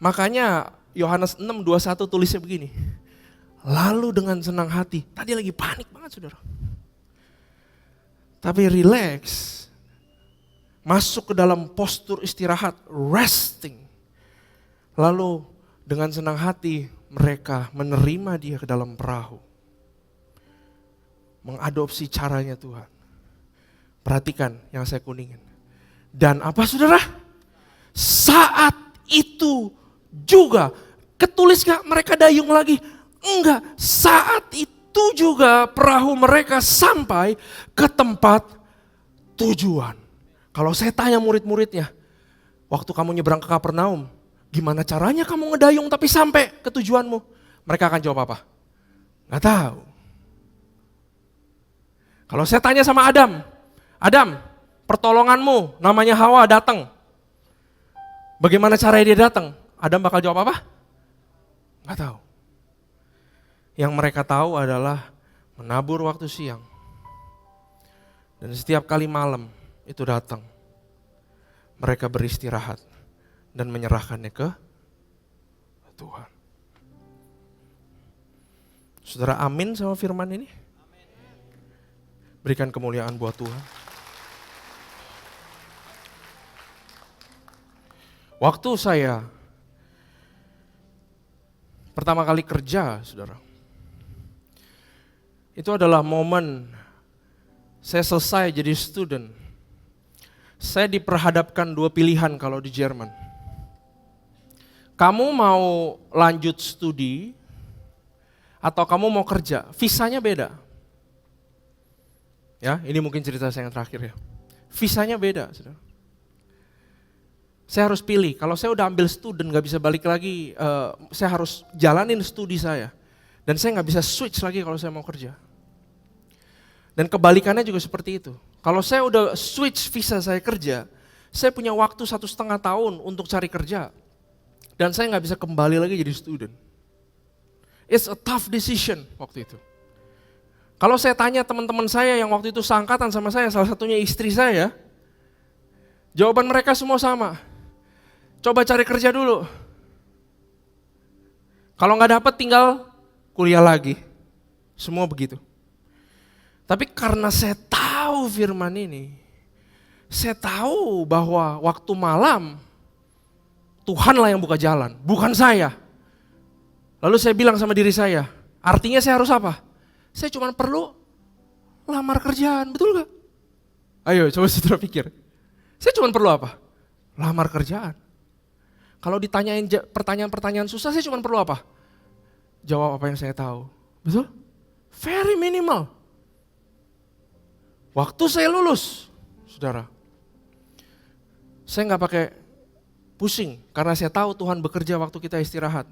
Makanya Yohanes 6:21 tulisnya begini. Lalu dengan senang hati, tadi lagi panik banget saudara. Tapi relax, masuk ke dalam postur istirahat, resting. Lalu dengan senang hati mereka menerima dia ke dalam perahu. Mengadopsi caranya Tuhan. Perhatikan yang saya kuningin. Dan apa saudara? Saat itu juga, ketulis gak mereka dayung lagi? Enggak, saat itu juga perahu mereka sampai ke tempat tujuan. Kalau saya tanya murid-muridnya, waktu kamu nyebrang ke Kapernaum, gimana caranya kamu ngedayung tapi sampai ke tujuanmu? Mereka akan jawab apa? Gak tahu. Kalau saya tanya sama Adam, Adam, pertolonganmu namanya Hawa datang. Bagaimana caranya dia datang? Adam bakal jawab apa? Nggak tahu. Yang mereka tahu adalah menabur waktu siang. Dan setiap kali malam itu datang, mereka beristirahat dan menyerahkannya ke Tuhan. Saudara, amin sama firman ini? Berikan kemuliaan buat Tuhan. Waktu saya pertama kali kerja, saudara, itu adalah momen saya selesai jadi student. Saya diperhadapkan dua pilihan kalau di Jerman. Kamu mau lanjut studi atau kamu mau kerja, visanya beda. Ya, ini mungkin cerita saya yang terakhir ya. Visanya beda, saudara. Saya harus pilih, kalau saya udah ambil student gak bisa balik lagi, saya harus jalanin studi saya. Dan saya gak bisa switch lagi kalau saya mau kerja. Dan kebalikannya juga seperti itu. Kalau saya udah switch visa saya kerja, saya punya waktu 1,5 tahun untuk cari kerja. Dan saya gak bisa kembali lagi jadi student. It's a tough decision waktu itu. Kalau saya tanya teman-teman saya yang waktu itu seangkatan sama saya, salah satunya istri saya, jawaban mereka semua sama. Coba cari kerja dulu. Kalau nggak dapat tinggal kuliah lagi. Semua begitu. Tapi karena saya tahu firman ini, saya tahu bahwa waktu malam Tuhanlah yang buka jalan, bukan saya. Lalu saya bilang sama diri saya, artinya saya harus apa? Saya cuma perlu lamar kerjaan, betul gak? Ayo coba saudara pikir. Saya cuma perlu apa? Lamar kerjaan. Kalau ditanyain pertanyaan-pertanyaan susah, saya cuma perlu apa? Jawab apa yang saya tahu. Betul? Very minimal. Waktu saya lulus, saudara, saya gak pakai pusing karena saya tahu Tuhan bekerja waktu kita istirahat.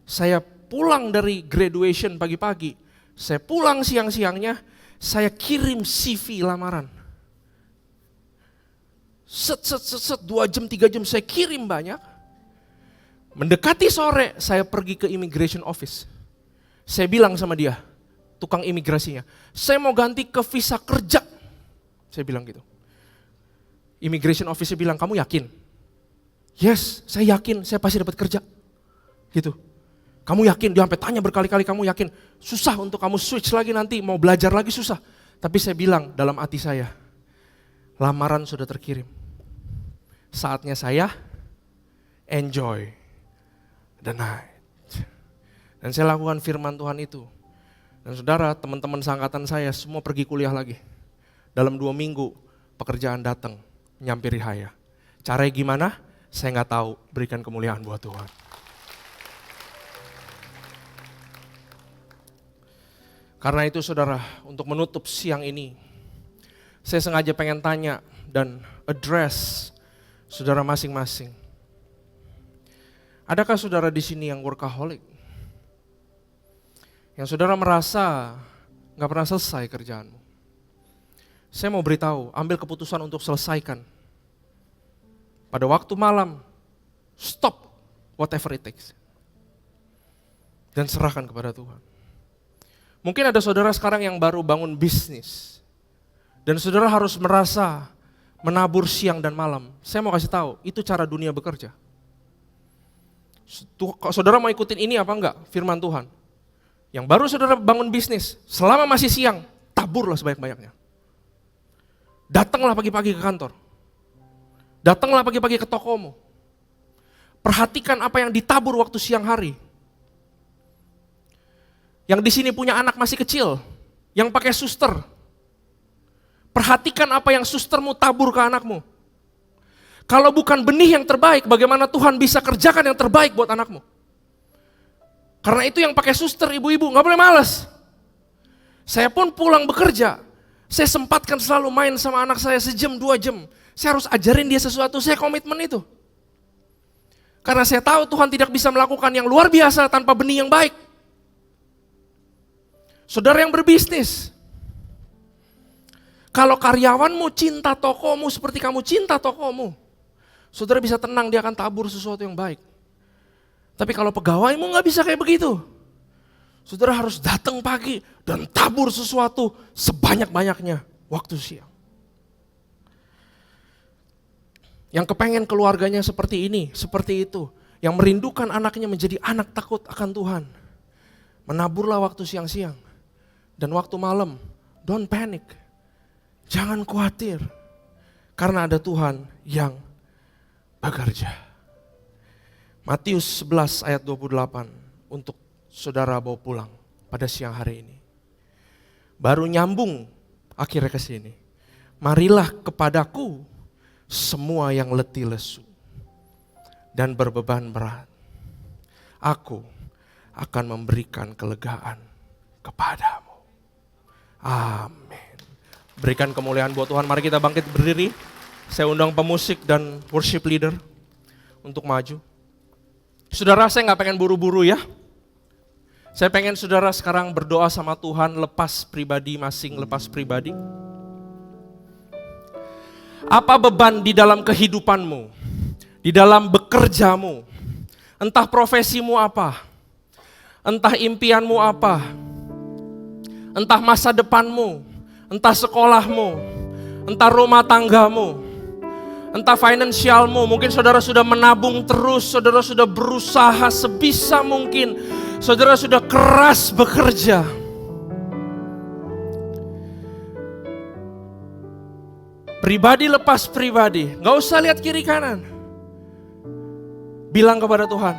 Saya pulang dari graduation pagi-pagi, saya pulang siang-siangnya, saya kirim CV lamaran. Set, 2 jam, 3 jam saya kirim banyak. Mendekati sore, saya pergi ke immigration office. Saya bilang sama dia, tukang imigrasinya, saya mau ganti ke visa kerja. Saya bilang gitu. Immigration office bilang, kamu yakin? Yes, saya yakin, saya pasti dapat kerja. Gitu. Kamu yakin? Dia sampai tanya berkali-kali, kamu yakin? Susah untuk kamu switch lagi nanti, mau belajar lagi susah. Tapi saya bilang dalam hati saya, lamaran sudah terkirim. Saatnya saya enjoy the night. Dan saya lakukan firman Tuhan itu. Dan saudara, teman-teman seangkatan saya semua pergi kuliah lagi. Dalam 2 minggu pekerjaan datang, nyampiri saya. Caranya gimana? Saya nggak tahu, berikan kemuliaan buat Tuhan. Karena itu saudara, untuk menutup siang ini, saya sengaja pengen tanya dan address saudara masing-masing. Adakah saudara di sini yang workaholic? Yang saudara merasa gak pernah selesai kerjaanmu. Saya mau beritahu, ambil keputusan untuk selesaikan. Pada waktu malam, stop whatever it takes. Dan serahkan kepada Tuhan. Mungkin ada saudara sekarang yang baru bangun bisnis. Dan saudara harus merasa menabur siang dan malam. Saya mau kasih tahu, itu cara dunia bekerja. Saudara mau ikutin ini apa enggak? Firman Tuhan. Yang baru saudara bangun bisnis, selama masih siang, taburlah sebanyak-banyaknya. Datanglah pagi-pagi ke kantor. Datanglah pagi-pagi ke tokomu. Perhatikan apa yang ditabur waktu siang hari. Yang di sini punya anak masih kecil, yang pakai suster. Perhatikan apa yang sustermu tabur ke anakmu. Kalau bukan benih yang terbaik, bagaimana Tuhan bisa kerjakan yang terbaik buat anakmu? Karena itu yang pakai suster, ibu-ibu, gak boleh malas. Saya pun pulang bekerja, saya sempatkan selalu main sama anak saya 1 jam, 2 jam. Saya harus ajarin dia sesuatu, saya komitmen itu. Karena saya tahu Tuhan tidak bisa melakukan yang luar biasa tanpa benih yang baik. Saudara yang berbisnis, Kalau karyawanmu cinta tokomu seperti kamu cinta tokomu, saudara bisa tenang, dia akan tabur sesuatu yang baik. Tapi kalau pegawaimu nggak bisa kayak begitu, saudara harus datang pagi dan tabur sesuatu sebanyak-banyaknya waktu siang. Yang kepengen keluarganya seperti ini, seperti itu, yang merindukan anaknya menjadi anak takut akan Tuhan, menaburlah waktu siang-siang dan waktu malam. Don't panic. Jangan khawatir, karena ada Tuhan yang bekerja. Matius 11 ayat 28 untuk saudara bawa pulang pada siang hari ini. Baru nyambung akhirnya ke sini. Marilah kepadaku semua yang letih lesu dan berbeban berat. Aku akan memberikan kelegaan kepadamu. Amin. Berikan kemuliaan buat Tuhan. Mari kita bangkit berdiri. Saya undang pemusik dan worship leader untuk maju. Saudara, saya gak pengen buru-buru ya. Saya pengen saudara sekarang berdoa sama Tuhan, lepas pribadi masing, lepas pribadi. Apa beban di dalam kehidupanmu, di dalam bekerjamu, entah profesimu apa, entah impianmu apa, entah masa depanmu, entah sekolahmu, entah rumah tanggamu, entah finansialmu. Mungkin saudara sudah menabung terus, saudara sudah berusaha sebisa mungkin, saudara sudah keras bekerja. Pribadi lepas pribadi, gak usah lihat kiri kanan. Bilang kepada Tuhan,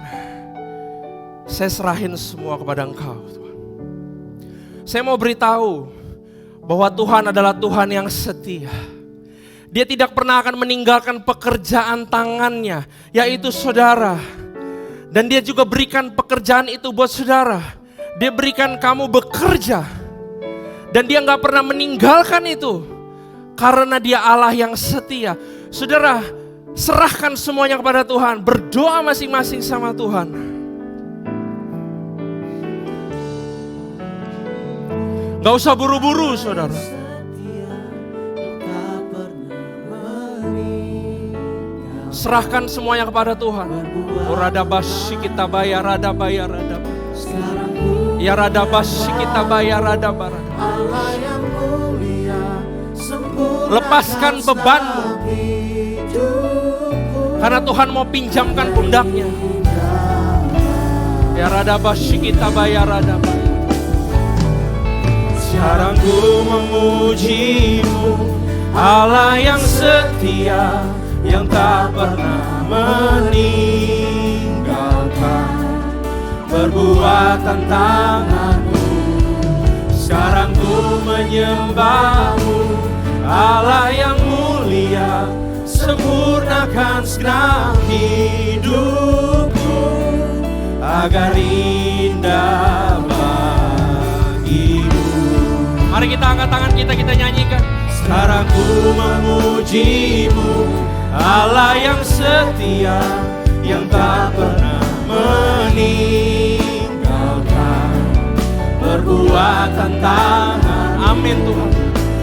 saya serahin semua kepada Engkau Tuhan. Saya mau beritahu bahwa Tuhan adalah Tuhan yang setia. Dia tidak pernah akan meninggalkan pekerjaan tangannya, yaitu saudara. Dan dia juga berikan pekerjaan itu buat saudara. Dia berikan kamu bekerja. Dan dia gak pernah meninggalkan itu. Karena dia Allah yang setia. Saudara, serahkan semuanya kepada Tuhan. Berdoa masing-masing sama Tuhan. Gak usah buru-buru saudara. Serahkan semuanya kepada Tuhan. Radabasy kita bayar, radabaya, radabaya. Ya radabasy kita bayar, radabaya. Lepaskan bebanmu. Karena Tuhan mau pinjamkan pundaknya. Ya radabasy kita bayar, radabaya. Sekarang ku memuji-Mu, Allah yang setia, yang tak pernah meninggalkan perbuatan tangan-Mu. Sekarang ku menyembah-Mu, Allah yang mulia, sempurnakan segenap hidupku agar indah bagimu. Mari kita angkat tangan kita nyanyikan. Sekarang ku memuji-Mu, Allah yang setia, yang tak pernah meninggalkan perbuatan tangan. Amin Tuhan.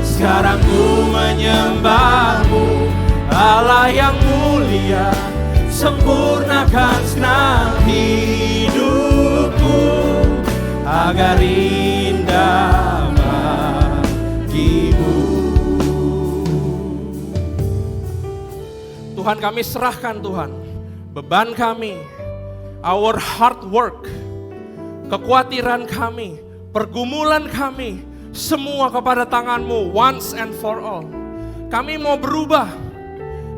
Sekarang ku menyembah-Mu, Allah yang mulia, sempurnakan segenap hidupku agar indah bagimu. Tuhan, kami serahkan Tuhan beban kami, our hard work, kekhawatiran kami, pergumulan kami, semua kepada tangan-Mu once and for all. Kami mau berubah.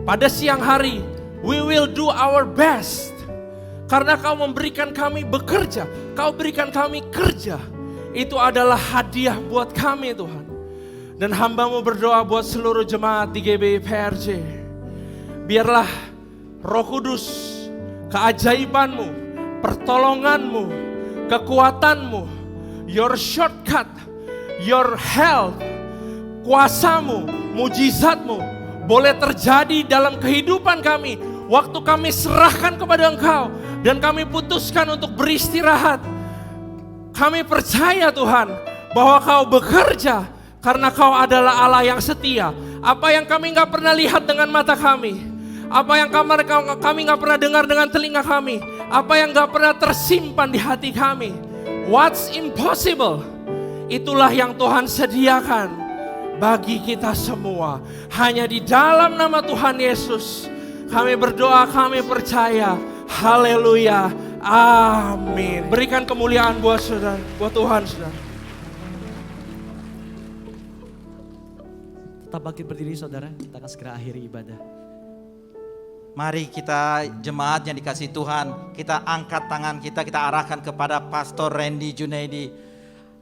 Pada siang hari, we will do our best. Karena Kau memberikan kami bekerja, Kau berikan kami kerja. Itu adalah hadiah buat kami Tuhan. Dan hamba-Mu berdoa buat seluruh jemaat di GBI PRJ. Biarlah Roh Kudus, keajaiban-Mu, pertolongan-Mu, kekuatan-Mu, your shortcut, your health, kuasa-Mu, mujizat-Mu boleh terjadi dalam kehidupan kami. Waktu kami serahkan kepada Engkau dan kami putuskan untuk beristirahat. Kami percaya Tuhan bahwa Kau bekerja Karena Kau adalah Allah yang setia. Apa yang kami gak pernah lihat dengan mata kami, apa yang kami gak pernah dengar dengan telinga kami, apa yang gak pernah tersimpan di hati kami, what's impossible, itulah yang Tuhan sediakan bagi kita semua. Hanya di dalam nama Tuhan Yesus kami berdoa, kami percaya. Haleluya, amin. Berikan kemuliaan buat saudara, buat Tuhan saudara. Tetap bangkit berdiri saudara, kita akan segera akhiri ibadah. Mari kita jemaat yang dikasihi Tuhan, kita angkat tangan kita arahkan kepada Pastor Randy Junaidi.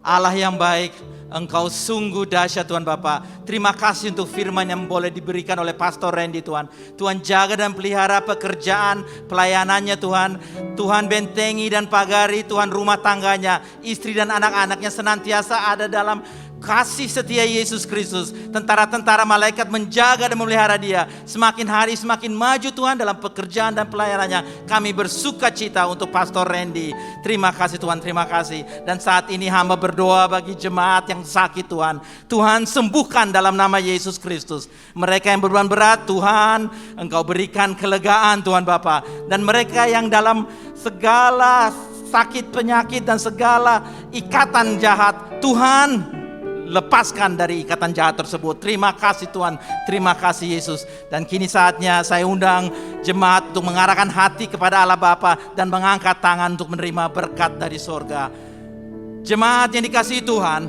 Allah yang baik, Engkau sungguh dahsyat Tuhan Bapa. Terima kasih untuk firman yang boleh diberikan oleh Pastor Randy Tuhan. Tuhan jaga dan pelihara pekerjaan pelayanannya Tuhan. Tuhan bentengi dan pagari Tuhan rumah tangganya. Istri dan anak-anaknya senantiasa ada dalam kasih setia Yesus Kristus. Tentara-tentara malaikat menjaga dan memelihara dia. Semakin hari semakin maju Tuhan dalam pekerjaan dan pelayanannya. Kami bersuka cita untuk Pastor Randy. Terima kasih Tuhan, terima kasih. Dan saat ini hamba berdoa bagi jemaat yang sakit Tuhan. Tuhan sembuhkan dalam nama Yesus Kristus. Mereka yang beban berat Tuhan, Engkau berikan kelegaan Tuhan Bapa. Dan mereka yang dalam segala sakit penyakit dan segala ikatan jahat Tuhan, lepaskan dari ikatan jahat tersebut. Terima kasih Tuhan, terima kasih Yesus. Dan kini saatnya saya undang jemaat untuk mengarahkan hati kepada Allah Bapa dan mengangkat tangan untuk menerima berkat dari sorga. Jemaat yang dikasihi Tuhan,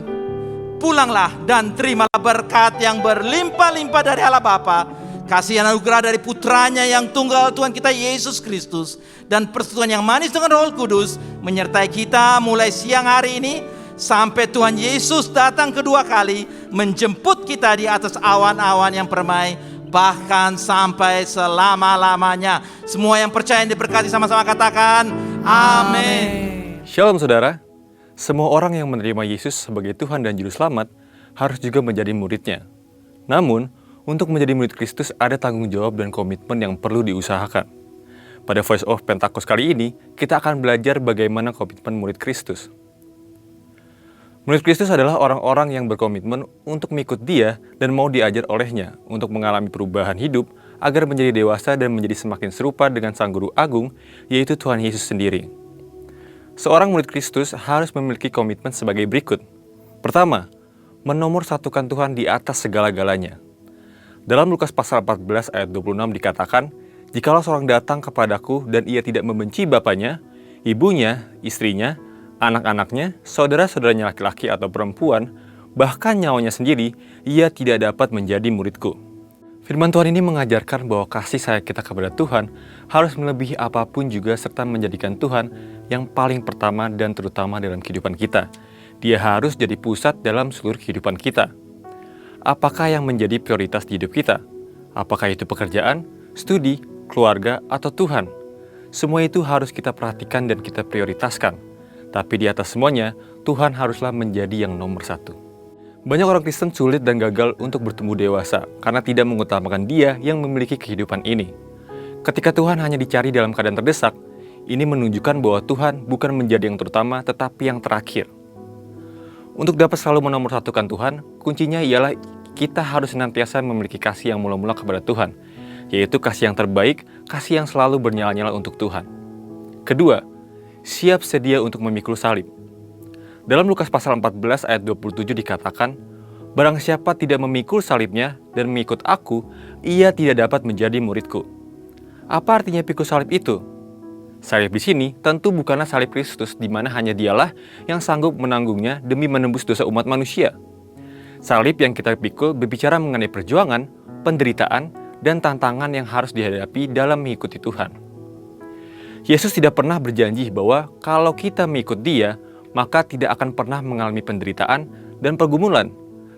pulanglah dan terimalah berkat yang berlimpah-limpah dari Allah Bapa, kasih anugerah dari putranya yang tunggal Tuhan kita Yesus Kristus, dan persekutuan yang manis dengan Roh Kudus menyertai kita mulai siang hari ini sampai Tuhan Yesus datang kedua kali menjemput kita di atas awan-awan yang permai, bahkan sampai selama-lamanya. Semua yang percaya yang diberkati sama-sama katakan amin. Shalom saudara, semua orang yang menerima Yesus sebagai Tuhan dan Juru Selamat harus juga menjadi muridnya. Namun, untuk menjadi murid Kristus ada tanggung jawab dan komitmen yang perlu diusahakan. Pada Voice of Pentakos kali ini, kita akan belajar bagaimana komitmen murid Kristus. Murid Kristus adalah orang-orang yang berkomitmen untuk mengikut Dia dan mau diajar olehnya untuk mengalami perubahan hidup agar menjadi dewasa dan menjadi semakin serupa dengan Sang Guru Agung, yaitu Tuhan Yesus sendiri. Seorang murid Kristus harus memiliki komitmen sebagai berikut. Pertama, menomorsatukan Tuhan di atas segala-galanya. Dalam Lukas pasal 14 ayat 26 dikatakan, "Jikalau seorang datang kepadaku dan ia tidak membenci bapaknya, ibunya, istrinya, anak-anaknya, saudara-saudaranya laki-laki atau perempuan, bahkan nyawanya sendiri, ia tidak dapat menjadi muridku." Firman Tuhan ini mengajarkan bahwa kasih sayang kita kepada Tuhan harus melebihi apapun juga serta menjadikan Tuhan yang paling pertama dan terutama dalam kehidupan kita. Dia harus jadi pusat dalam seluruh kehidupan kita. Apakah yang menjadi prioritas di hidup kita? Apakah itu pekerjaan, studi, keluarga, atau Tuhan? Semua itu harus kita perhatikan dan kita prioritaskan. Tapi di atas semuanya, Tuhan haruslah menjadi yang nomor satu. Banyak orang Kristen sulit dan gagal untuk bertumbuh dewasa karena tidak mengutamakan Dia yang memiliki kehidupan ini. Ketika Tuhan hanya dicari dalam keadaan terdesak, ini menunjukkan bahwa Tuhan bukan menjadi yang terutama tetapi yang terakhir. Untuk dapat selalu menomorsatukan Tuhan, kuncinya ialah kita harus senantiasa memiliki kasih yang mula-mula kepada Tuhan, yaitu kasih yang terbaik, kasih yang selalu bernyala-nyala untuk Tuhan. Kedua, siap sedia untuk memikul salib. Dalam Lukas pasal 14 ayat 27 dikatakan, "Barang siapa tidak memikul salibnya dan mengikut aku, ia tidak dapat menjadi muridku." Apa artinya pikul salib itu? Salib di sini tentu bukanlah salib Kristus di mana hanya Dialah yang sanggup menanggungnya demi menembus dosa umat manusia. Salib yang kita pikul berbicara mengenai perjuangan, penderitaan, dan tantangan yang harus dihadapi dalam mengikuti Tuhan. Yesus tidak pernah berjanji bahwa kalau kita mengikut Dia, maka tidak akan pernah mengalami penderitaan dan pergumulan.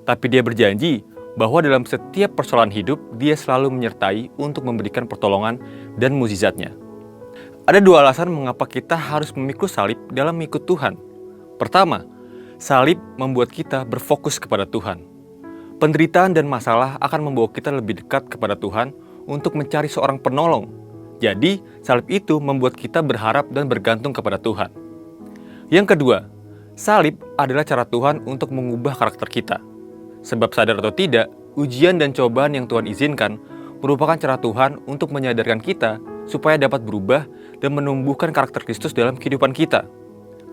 Tapi Dia berjanji bahwa dalam setiap persoalan hidup, Dia selalu menyertai untuk memberikan pertolongan dan mukjizat-Nya. Ada dua alasan mengapa kita harus memikul salib dalam mengikut Tuhan. Pertama, salib membuat kita berfokus kepada Tuhan. Penderitaan dan masalah akan membawa kita lebih dekat kepada Tuhan untuk mencari seorang penolong. Jadi, salib itu membuat kita berharap dan bergantung kepada Tuhan. Yang kedua, salib adalah cara Tuhan untuk mengubah karakter kita. Sebab sadar atau tidak, ujian dan cobaan yang Tuhan izinkan merupakan cara Tuhan untuk menyadarkan kita supaya dapat berubah dan menumbuhkan karakter Kristus dalam kehidupan kita.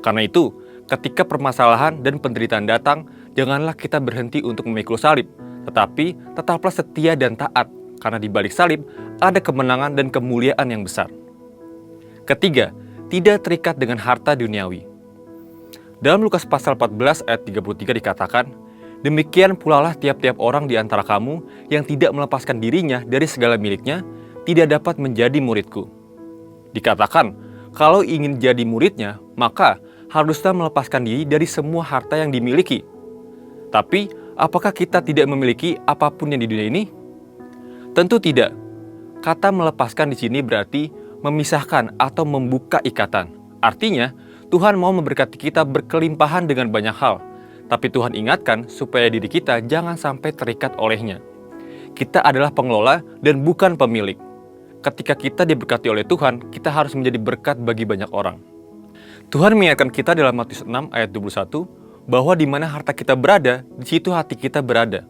Karena itu, ketika permasalahan dan penderitaan datang, janganlah kita berhenti untuk memikul salib, tetapi tetaplah setia dan taat, karena di balik salib ada kemenangan dan kemuliaan yang besar. Ketiga, tidak terikat dengan harta duniawi. Dalam Lukas pasal 14 ayat 33 dikatakan, demikian pulalah tiap-tiap orang di antara kamu yang tidak melepaskan dirinya dari segala miliknya, tidak dapat menjadi muridku. Dikatakan, kalau ingin jadi muridnya, maka haruslah melepaskan diri dari semua harta yang dimiliki. Tapi, apakah kita tidak memiliki apapun yang di dunia ini? Tentu tidak. Kata melepaskan di sini berarti memisahkan atau membuka ikatan. Artinya, Tuhan mau memberkati kita berkelimpahan dengan banyak hal, tapi Tuhan ingatkan supaya diri kita jangan sampai terikat olehnya. Kita adalah pengelola dan bukan pemilik. Ketika kita diberkati oleh Tuhan, kita harus menjadi berkat bagi banyak orang. Tuhan mengingatkan kita dalam Matius 6 ayat 21, bahwa di mana harta kita berada, di situ hati kita berada.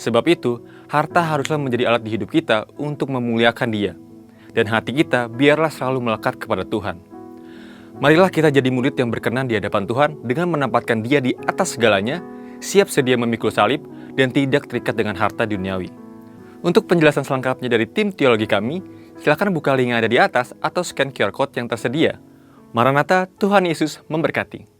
Sebab itu, harta haruslah menjadi alat di hidup kita untuk memuliakan Dia. Dan hati kita biarlah selalu melekat kepada Tuhan. Marilah kita jadi murid yang berkenan di hadapan Tuhan dengan menempatkan Dia di atas segalanya, siap sedia memikul salib, dan tidak terikat dengan harta duniawi. Untuk penjelasan selengkapnya dari tim teologi kami, silakan buka link yang ada di atas atau scan QR Code yang tersedia. Maranatha, Tuhan Yesus memberkati.